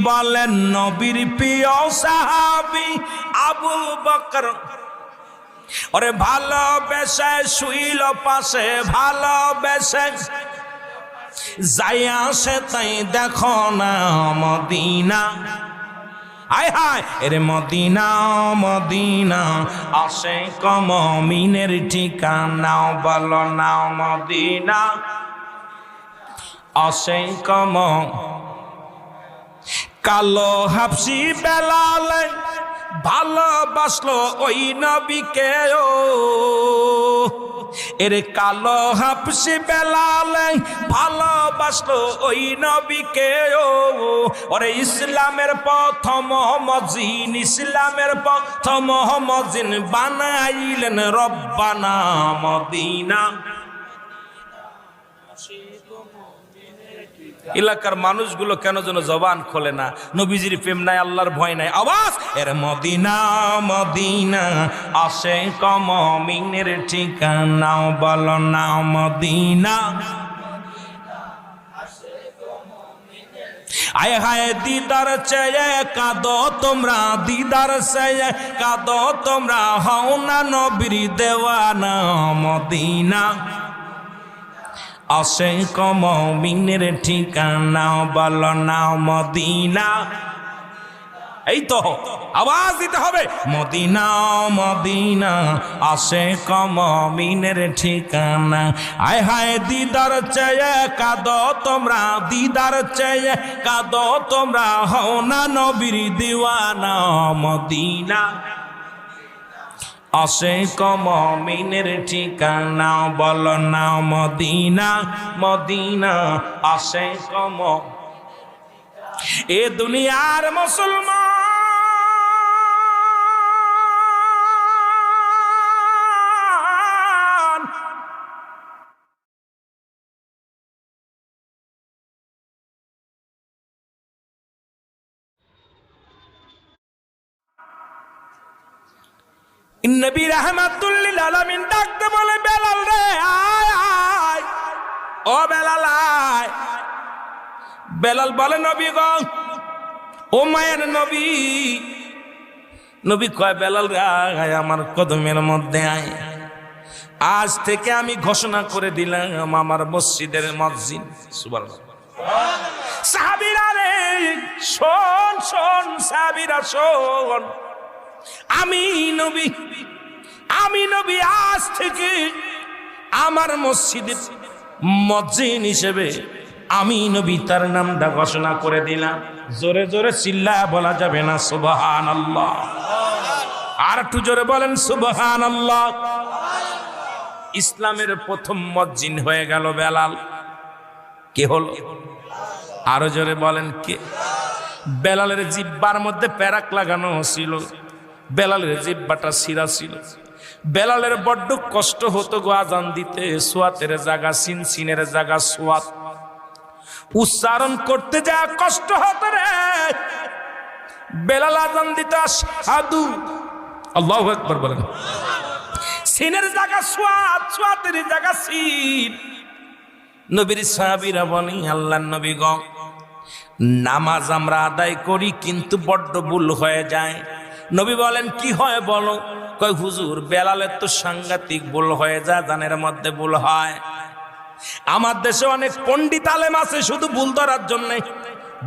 বলেন নবীর প্রিয় সাহাবী আবু বকর, ওরে ভালোবেসে শুইল পাশে, ভালোবেসে যাই আসে তাই দেখো না মদিনা। হায় হায়, এরে মদিনা মদিনা আশিক মুমিনের ঠিকানা, বলো না মদিনা আশিক। কালো হাফসি বেলাল ভালোবাসলো ওই নবীকে, এরে কালো হাফসি বেলাল ভালোবাসলো ওই নবীকে ওরে ইসলামের প্রথম মজিন, ইসলামের প্রথম মজিন বানাইলেন রব্বানা মদিনা। এলাকার মানুষগুলো কেন যেন জবান খোলে না, নবীজির প্রেম নাই, আল্লাহর ভয় নাই, আওয়াজ এর মদিনা মদিনা আসে কমিনের ঠিকানা, বলো না মদিনা। আয় হায় দিদার চেয়ে কাঁদো তোমরা, দিদার চেয়ে কাঁদো তোমরা, হও না নবীর দেওয়ানা মদিনা আসে কমিনের ঠিকানা, বলো না মদিনা। এই তো আওয়াজ দিতে হবে, মদিনা মদিনা আসে কমিনের ঠিকানা। আয় হায় দিদার চেয়ে কাঁদো তোমরা, দিদার চেয়ে কাঁদো তোমরা, হও না নবীর দিওয়ানা মদিনা আসে কমিনের ঠিকানা, বলো না মদিনা মদিনা আসে এ দুনিয়ার মুসলমান নবী রাহমাতুল লিল আলামিন ডাকতে বলে, বেলাল রে আয় আয়, ও বেলাল আয়। বেলাল বলে, নবী গো, ও মায়ের নবী। নবী কয়, বেলাল রে আয়, আমার কদমের মধ্যে আয়। আজ থেকে আমি ঘোষণা করে দিলাম আমার মসজিদের মুয়াজ্জিন। সুবহানাল্লাহ। সাহাবীরা রে শোন শোন, সাহাবীরা শোন, আমি নবী আজ থেকে আমার মসজিদের মুয়াজ্জিন হিসেবে আমি নবী তার নামটা ঘোষণা করে দিলাম। জোরে জোরে চিল্লায়া বলা যাবে না সুবহানাল্লাহ? আর একটু জোরে বলেন সুবহানাল্লাহ। ইসলামের প্রথম মুয়াজ্জিন হয়ে গেল বেলাল। কে হলো? আরো জোরে বলেন কে? বেলালের জিহ্বার মধ্যে প্যারাক লাগানো ছিল, বেলালের জিহ্বাটা ছিঁড়া ছিল। বেলালের বড্ড কষ্ট হতো গো আজান দিতে, সোয়াতের জায়গা সিন, সিনের জায়গা সোয়াত, উচ্চারণ করতে যা কষ্ট হতো রে। বেলাল আজান দিতে আশহাদু, আল্লাহু আকবার বলেন, সিনের জায়গা সোয়াত, সোয়াতের জায়গা সিন। নবীর সাহাবীরা বলি, আল্লাহর নবী গো, নামাজ আমরা আদায় করি কিন্তু বড্ড ভুল হয়ে যায়। নবী বলেন, কি হয় বলো? কয় হুজুর, বেলালের তো সাংঘাতিক ভুল হয়ে যায়, দানের মধ্যে ভুল হয়। আমার দেশে অনেক পণ্ডিত আলেম আছে শুধু ভুল ধরার জন্য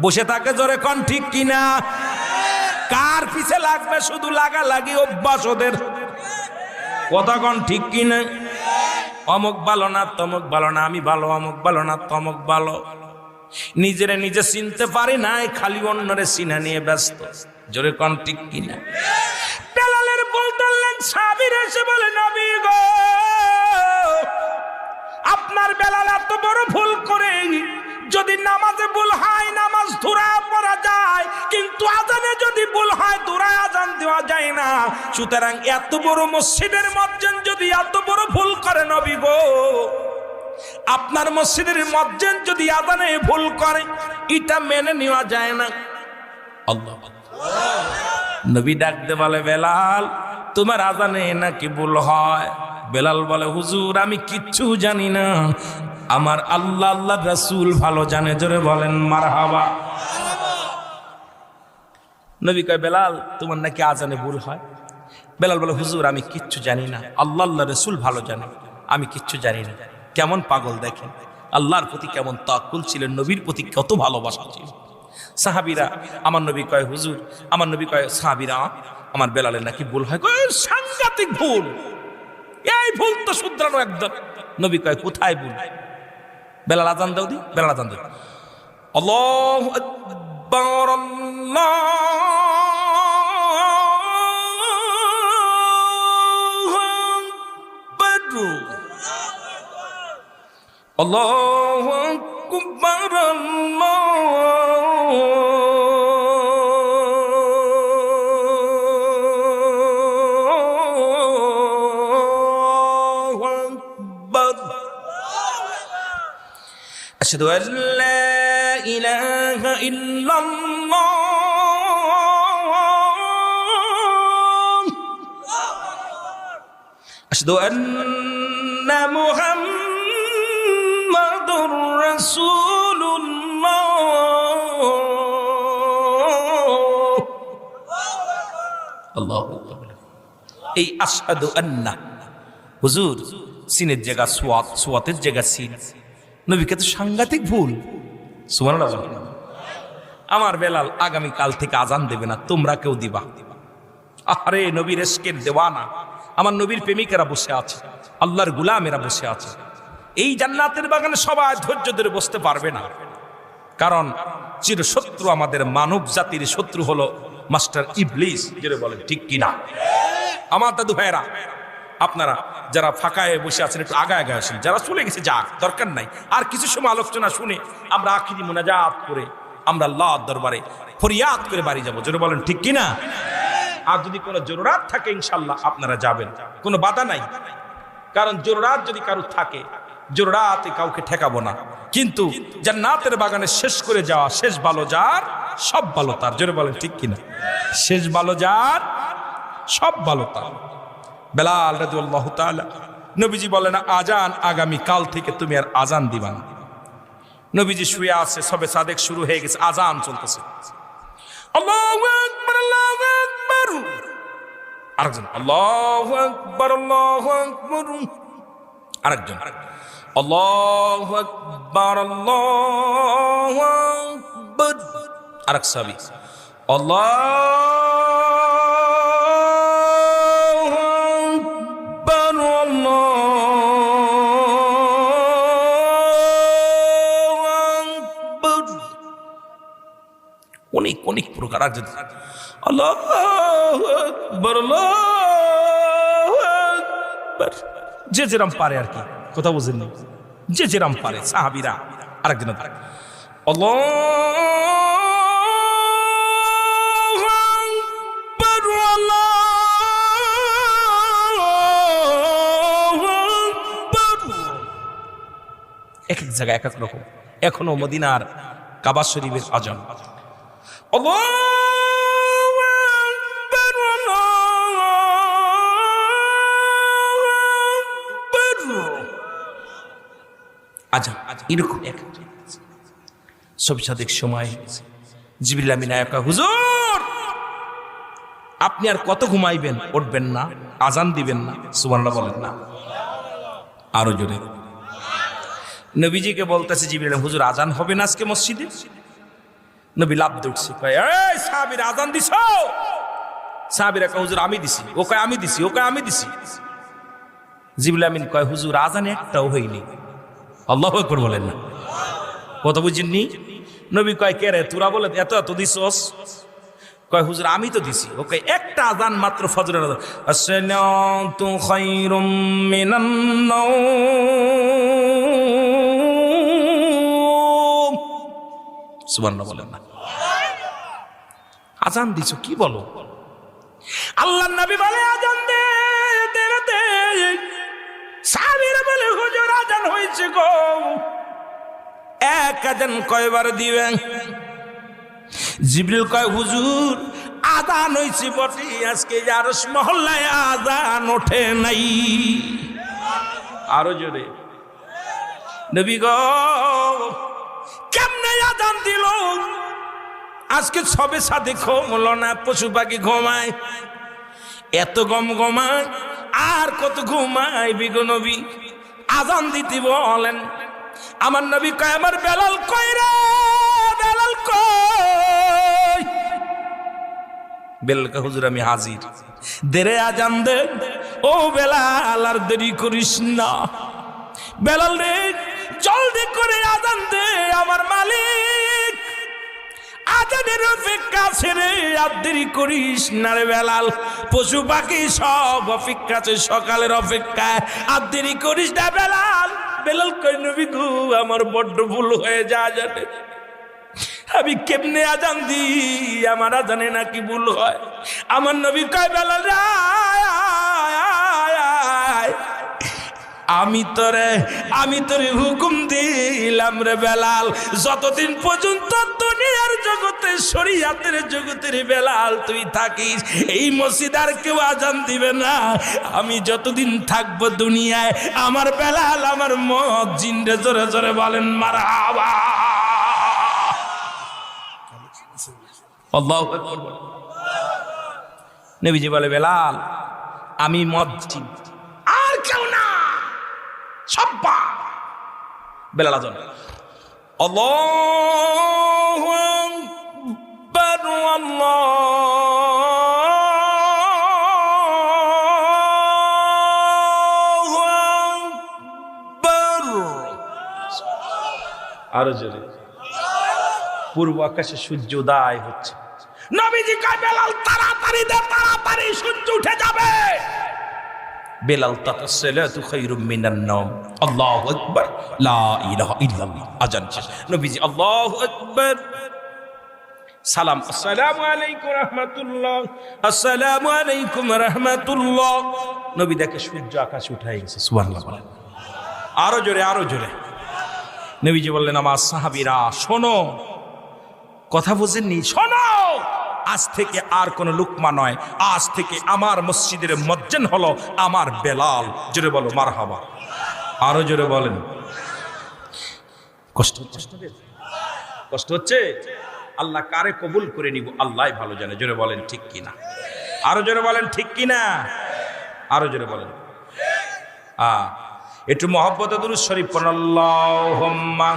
বসে থাকে। জোরে কোন ঠিক কিনা? কার পিছে লাগবে শুধু লাগালাগি অভ্যাস ওদের। কথা কোন ঠিক কিনা? অমুক ভালো না, তমুক ভালো না, আমি ভালো, অমুক ভালো না, তমুক ভালো। নিজেরে নিজে চিনতে পারি নাই, খালি অন্যরে চিনা নিয়ে ব্যস্ত। জোরে কোন ঠিক কিনা? বেলালের ভুল ধরলেন, সাহাবীরা এসে বলে, নবী গো, আপনার বেলাল এত বড় ভুল করে, যদি নামাজে ভুল হয় নামাজ ধুরায় পড়া যায়, কিন্তু আজানে যদি ভুল হয় ধুরায় আজান দেওয়া যায় না। সুতরাং এত বড় মসজিদের মুয়াজ্জিন যদি এত বড় ভুল করে, নবী গো, আপনার মসজিদের মুয়াজ্জিন যদি আজানে ভুল করে, এটা মেনে নেওয়া যায় না। আল্লাহ। নবী ডাকতে বলে, বেলাল, তোমার আজানে নাকি ভুল হয়? বেলাল বলে, হুজুর, আমি কিচ্ছু জানি না, আমার আল্লাহ আল্লাহ রাসূল ভালো জানে। জোরে বলেন মারহাবা। নবী কয়, বেলাল, তোমার নাকি আজানে ভুল হয়? বেলাল বলে, হুজুর, আমি কিচ্ছু জানি না, আল্লাহ আল্লাহ রাসূল ভালো জানে, আমি কিচ্ছু জানি না। কেমন পাগল দেখেন, আল্লাহর প্রতি কেমন তাওয়াক্কুল ছিলেন, নবীর প্রতি কত ভালোবাসা ছিল। সাহাবীরা, আমার নবী কয়, হুজুর, আমার নবী কয়, সাহাবীরা, আমার বেলালের নাকি ভুল হয়। কয়, সাংঘাতিক ভুল, এই ভুল তো শুধরানো একদম। নবী কয়, কোথায় ভুল? বেলাল আজান দাও দি। বেলাল আজান দাও, আল্লাহু আকবার, আল্লাহু আকবার। আল্লাহু আকবার, আল্লাহু আকবার। আশহাদু আল লা ইলাহা ইল্লাল্লাহ, আশহাদু আন্না মুহাম্মাদুর রাসূলুল্লাহ। আল্লাহু আকবার। এই আশহাদু আন্না, হুজুর সিনের জায়গা সোয়াত, সোয়াতের জায়গা সিন। নবীকে তো সাংঘাতিক ভুল। সুবহানাল্লাহ। আমার বেলাল আগামী কাল থেকে আজান দেবে না, তোমরা কেউ দিবা। আরে নবীর ইশকের দেওয়ানা, আমার নবীর প্রেমিকেরা বসে আছে, আল্লাহর গোলামেরা বসে আছে। এই জান্নাতের বাগানে সবাই ধৈর্য ধরে বসতে পারবে না, কারণ চিরশত্রু আমাদের মানব জাতির শত্রু হলো মাস্টার ইবলিস। যেটা বলেন ঠিক কিনা? আমার দাদু ভাইরা, আপনারা যারা ফাঁকায় বসে আছেন একটু আগায় আগায় আসেন, যারা চলে গেছে যাক, দরকার নাই। আর কিছু সময় আলোচনা শুনে আমরা আখিরি মুনাজাত করে আমরা আল্লাহর দরবারে ফরিয়াদ করে বাড়ি যাবো। যেটা বলেন ঠিক কিনা? আর যদি কোনো জরুরাত থাকে ইনশাল্লাহ আপনারা যাবেন, কোনো বাধা নাই। কারণ জরুরাত যদি কারো থাকে, জরুরাতে কাউকে ঠেকাবো না। কিন্তু জান্নাতের বাগানে শেষ করে যাওয়া, শেষ ভালো যার সব ভালো তার। জোরে বলেন ঠিক কিনা? শেষ ভালো যার সব ভালো তার। বেলাল রাদিয়াল্লাহু তাআলা, নবীজি বলেন আজান আগামী কাল থেকে তুমি আর আজান দিবা না। নবীজি শুয়ে আছে, সবে সাদেক শুরু হয়ে গেছে, আজান চলতেছে। আল্লাহু আকবার, আল্লাহু আকবার। আরেকজন আল্লাহু আকবার, আল্লাহু আকবার। আরেকজন আল্লাহু আকবার, আল্লাহু আকবার। আরেক সাহাবী আল্লাহু আকবার, আল্লাহু আকবার। অনেক অনেক প্রকার। আরেকজন আল্লাহু আকবার, আল্লাহু আকবার। যে যেরাম পারে আর কি, কথা বুঝেন, যে যেরাম পারে সাহাবীরা। আরেকজন আল্লাহু আকবার, আল্লাহু আকবার। এক এক জায়গায় এক এক রকম। এখনো মদিনার কাবা শরীফের আজান আজান এরকম এক সবই সাদেক সময়। জিবরিল আমিন আয়া কয়, হুজুর আপনি আর কত ঘুমাইবেন? উঠবেন না, আজান দিবেন না? সুবহানাল্লাহ বলেন না, আরো জোরে। নবীজিকে বলতেছে জিবরিল, হুজুর আজান হবে না আজকে মসজিদে? নবী লাফ দিচ্ছে, কয় এই সাহাবীরা আজান দিছো? সাহাবীরা কয় হুজুর আমি দিছি। ও কয় আমি দিছি, ও কয় আমি দিছি। জিবরিল আমিন কয় হুজুর আজান একটাও হয়নি। আল্লাহু আকবার বলেন না, কথা বুঝেননি? নবী কয় কে রে তোরা বলে এত এত দিছস? কয় হুজুর আমি তো দিছি। ও কয় একটা আজান মাত্র, ফজরের আজান। আসসালাতু খায়রুম মিনান নাওম। সুবহানাল্লাহ বলেন না, আজান দিছো কি বলো? আল্লাহর নবী বলে আজান দে, দে দে। সাহাবীরা বলে হুজুর আজান হয়েছে গো। এক আজান কয়বার দিবেন? জিবরিল কয় হুজুর আজান হয়েছে বটে, আজকে আরশ মহল্লায় আজান ওঠে নাই। আরো জোরে নবী গো কেমনে আজান দিল? আজকে সবে সাথে ঘুমলো না, পশু পাখি ঘুমায়, এত গম ঘুমায়, আর কত ঘুমায় বিগো নবী? আজান দিতে বলেন। আমার নবী কয় আমার বেলাল কই রে, বেলাল কই? বেলাল কয় হুজুর আমি হাজির। দেরে আজান দে ও বেলাল, আর দেরি করিস না। বেলাল রে জলদি করে আজান দে, আমার মালিক আজানের অপেক্ষা ছেড়ে আর দেরি করিস না রে বেলাল। পশু পাখি সব অপেক্ষা আছে, সকালের অপেক্ষায়, আর দেরি করিস না বেলাল। বেলাল কই নবী গো আমার বড্ড ভুল হয়ে জানে, আমি কেমনে আজান দি আমার আজানে নাকি ভুল হয়। আমার নবী কয় বেলাল আমি তোরে হুকুম দিলাম রে বেলাল, যতদিন পর্যন্ত দুনিয়ার জগতে শরীয়তের জগতের বেলাল তুই থাকিস এই মসজিদ আর কেউ আজান দিবে না। আমি যতদিন থাকবো দুনিয়ায় আমার বেলাল আমার মুয়াজ্জিন রে জোরে জোরে বলেন মারহাবা। আল্লাহু আকবার। নবীজি বলে বেলাল আমি মুয়াজ্জিন আর কেউ না, সব্বা বেলাল আজান। আল্লাহু আকবার আল্লাহু আকবার। আরো জোরে। পূর্ব আকাশে সূর্য উদয় হচ্ছে, নবীজি কয় বেলাল তাড়াতাড়ি দে, তাড়াতাড়ি সূর্য উঠে যাবে। বেলাল তাসালাতু খায়রুম মিনান নাওম। আল্লাহু আকবার, লা ইলাহা ইল্লাল্লাহ। আজান শেষ, নবীজি আল্লাহু আকবার, সালাম, আসসালামু আলাইকুম রাহমাতুল্লাহ, আসসালামু আলাইকুম রাহমাতুল্লাহ। নবী দেখে সূর্য আকাশে উঠে গেছে, সুবহানাল্লাহ বলেন। আরো জোরে, আরো জোরে। নবীজি বললেন আমার সাহাবীরা শোনো, কথা বুঝেননি? শোনো, আজ থেকে আর কোন লুকমা নয়, আজ থেকে আমার মসজিদের মুয়াজ্জিন হলো আমার বেলাল। জোরে বলো মারহাবা। আরো জোরে বলেন। কষ্ট হচ্ছে? আল্লাহ কারে কবুল করে নিব আল্লাহই ভালো জানে। জোরে বলেন ঠিক কিনা? আরো জোরে বলেন ঠিক কিনা? আরো জোরে বলেন। একটু মহব্বতে দুরূদ শরীফ পড়ুন। আল্লাহুম্মা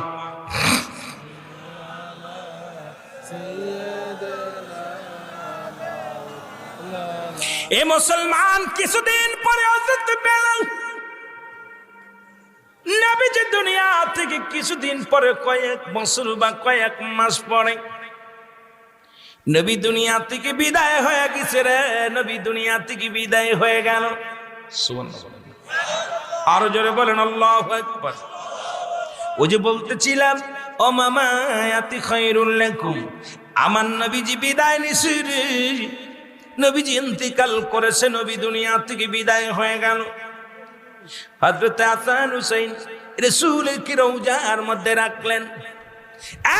এ মুসলমান, কিছুদিন পরে হযরত বেলাল নবীজি দুনিয়া থেকে কিছুদিন পরে, কয়েক বছর বা কয়েক মাস পরে নবী দুনিয়া থেকে বিদায় হয়ে গেছে রে। নবী দুনিয়া থেকে বিদায় হয়ে গেল। সুবহানাল্লাহ। আরো জোরে বলেন আল্লাহু আকবার। ওই যে বলতেছিলাম ও মামায়াতি খায়রুল লাকুম, আমার নবীজি বিদায় নিছে রে। নবীজি ইন্তিকাল করেছে, নবী দুনিয়া থেকে বিদায় হয়ে গেল। হযরত হাসান হুসাইন রাসূলের কি রওজার মধ্যে রাখলেন।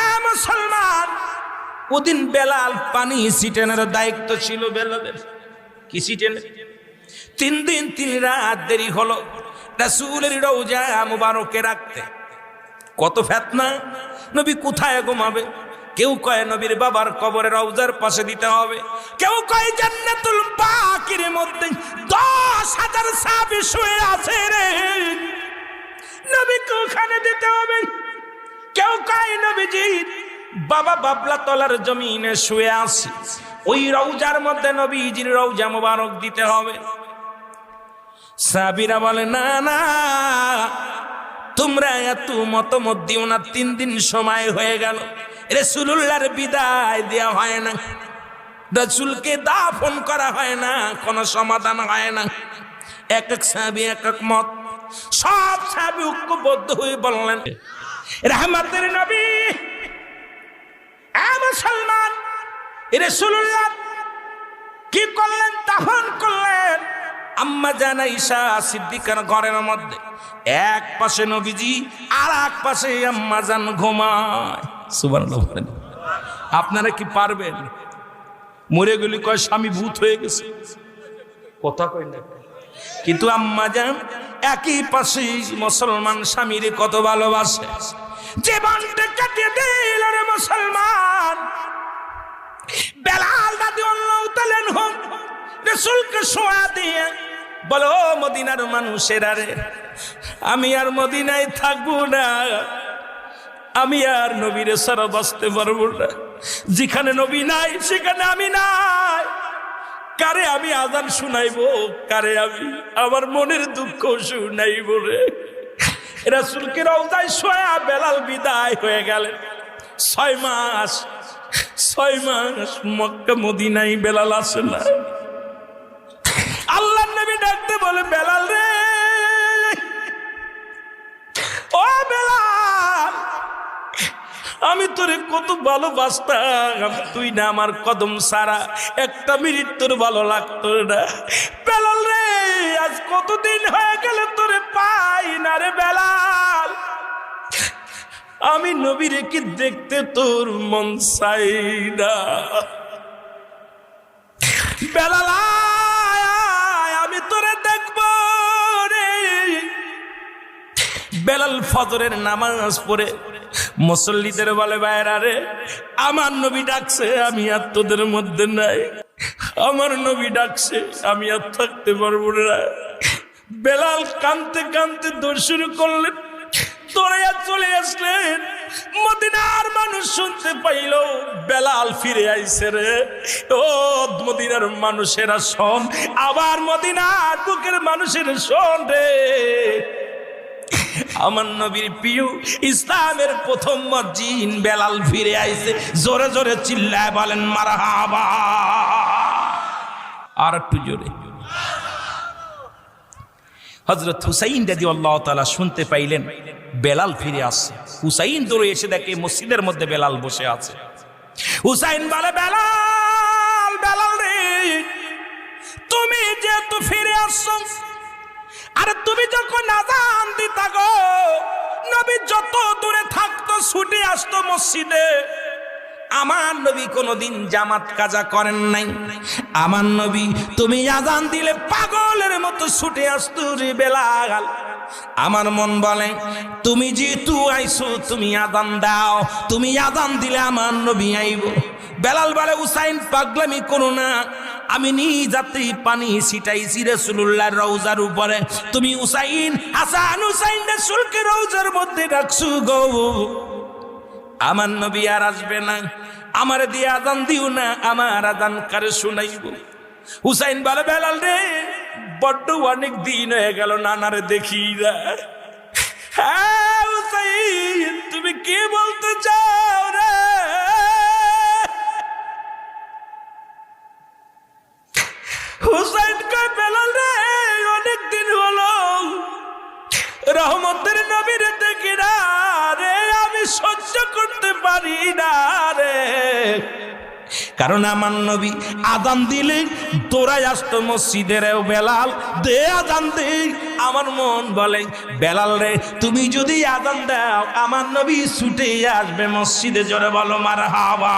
এ মুসলমান, ওদিন বেলাল পানি ছিটানোর দায়িত্ব ছিল বেলালের। কি ছিটানো? 3 দিন 3 রাত দেরি হলো রাসূলের রওজা মুবারকে রাখতে। কত ফিতনা! নবী কোথায় ঘুমাবে? কেউ কয় নবীর বাবার কবরে রওজার পাশে দিতে হবে, কেউ কয় জান্নাতুল বাকির মধ্যে 10,000 সাহাবী শুয়ে আছে রে, নবীকে ওখানে দিতে হবে। কেউ কয় নবীজির বাবা বাবলা তলার জমিনে শুয়ে আছে, ওই রওজার মধ্যে নবীজির রওজা মুবারক দিতে হবে। সাহাবীরা বলে না না, তোমরা এত মতামত দিও না, 3 দিন সময় হয়ে গেল, রাসূলুল্লাহর বিদায় দেওয়া হয় না, রাসূলকে দাফন করা হয় না, কোনো সমাধান হয় না। এক এক সাহাবী এক এক মত। সব সাহাবী ঐক্যবদ্ধ হয়ে বললেন রাহমাতের নবী, এ মুসলমান, রাসূলুল্লাহ কি করলেন? দাফন করলেন আম্মা জান আয়েশা সিদ্দিকার ঘরের মধ্যে। এক পাশে নবীজি আর এক পাশে আম্মা জান ঘুমায়। সুবহানাল্লাহ। আপনারা কি পারবেন? মরে গেলে কয় স্বামী ভূত হয়ে গেছে, কথা কয় না। কিন্তু আম্মা জান একই পাশে মুসলমান স্বামীরে কত ভালোবাসে, জীবনটা কাটিয়ে দিল রে মুসলমান। বেলাল রাদিয়াল্লাহু তাআলা আনহু রাসূলকে শোয়া দিয়ে বলো, মদিনার মানুষেরা রে, আমি আর মদিনায় থাকবো না, আমি আর নবীরে ছাড়া বাঁচতে পারবো না। যেখানে নবী নাই সেখানে আমি নাই। কারে আমি আজান শুনাইবো, কারে আমি আমার মনের দুঃখ শুনাইবো রে। রাসূলকে রওজায় শোয়া বেলাল বিদায় হয়ে গেলেন। 6 মাস মক্কা মদিনায় বেলাল আসে না। আল্লাহর নবী ডাকতে বলে, বেলাল রে, বেলাল, আমি তোরে কত ভালোবাসতাম, তুই না আমার কদম সারা একটা মিনিট তোর ভালো লাগতো না। বেলাল রে, আজ কতদিন হয়ে গেল তোরে পাই না রে বেলাল, আমি নবীরে কি দেখতে তোর মন চাই না। বেলাল আমি তোরে দেখবো রে। বেলাল ফজরের নামাজ পড়ে মুসল্লিদের বলে, ভাইরা রে, আমার নবী ডাকছে, আমি আর তোদের মধ্যে নাই, আমার নবী ডাকছে, আমি আর থাকতে পারবো না। বেলাল কাঁদতে কাঁদতে দৌড় শুরু করলেন, দৌড়াইয়া চলে আসলেন। মদিনার মানুষ শুনতে পাইল বেলাল ফিরে আইছে রে। ও মদিনার মানুষেরা শোন, আবার মদিনার বুকের মানুষের শোন রে, আমার নবীর প্রিয় ইসলামের প্রথম মসজিদ বেলাল ফিরে আইছে। জোরে জোরে চিল্লায় বলেন মারহাবা। আর একটু জোরে। হযরত হুসাইন রাদিয়াল্লাহু তাআলা শুনতে পাইলেন বেলাল ফিরে আসছে। হুসাইন দৌড়ে এসে দেখে মসজিদের মধ্যে বেলাল বসে আছে। হুসাইন বলে, বেলাল, বেলাল রে, তুমি যেহেতু ফিরে আসছো, আরে তুমি যখন আযান দিতা গো, নবী যত দূরে থাকতো ছুটে আসতো মসজিদে। আমার নবী কোনোদিন জামাত কাজা করেন নাই। আমার নবী তুমি আযান দিলে পাগলের মতো ছুটে আসতো রে বেলাল। আমার মন বলে তুমি যেহেতু আইছো, তুমি আযান দাও, তুমি আযান দিলে আমার নবী আইব। বেলাল বলে, হুসাইন পাগলামি করো না, আমি নিজ হাতেই পানি ছিটাইছি রাসূলুল্লাহর রওজার উপরে, তুমি হুসাইন, হাসান হুসাইন রাসূলকে রওজার মধ্যে রাখছো গো। আমার নবী আর আসবে না, আমার দিয়ে আযান দিও না, আমার আযান কারে শুনাইব। হুসাইন বলে, বেলাল রে, বড্ড অনেক দিন হয়ে গেল নানারে দেখি না। হ্যাঁ হুসাইন, তুমি কি বলতে চাও রে? হুসাইন কয়, বেলাল রে, অনেক দিন হলো রহমতের নবীরে দেখি না রে, আমি সহ্য করতে পারি না রে। কারণ আমার নবী আযান দিলে দৌড়ায় আসতো মসজিদের। বেলাল দে আযান দে। আমার মন বলে, বেলাল রে, তুমি যদি আযান দাও আমার নবী ছুটে আসবে মসজিদে। জোরে বলো মারহাবা।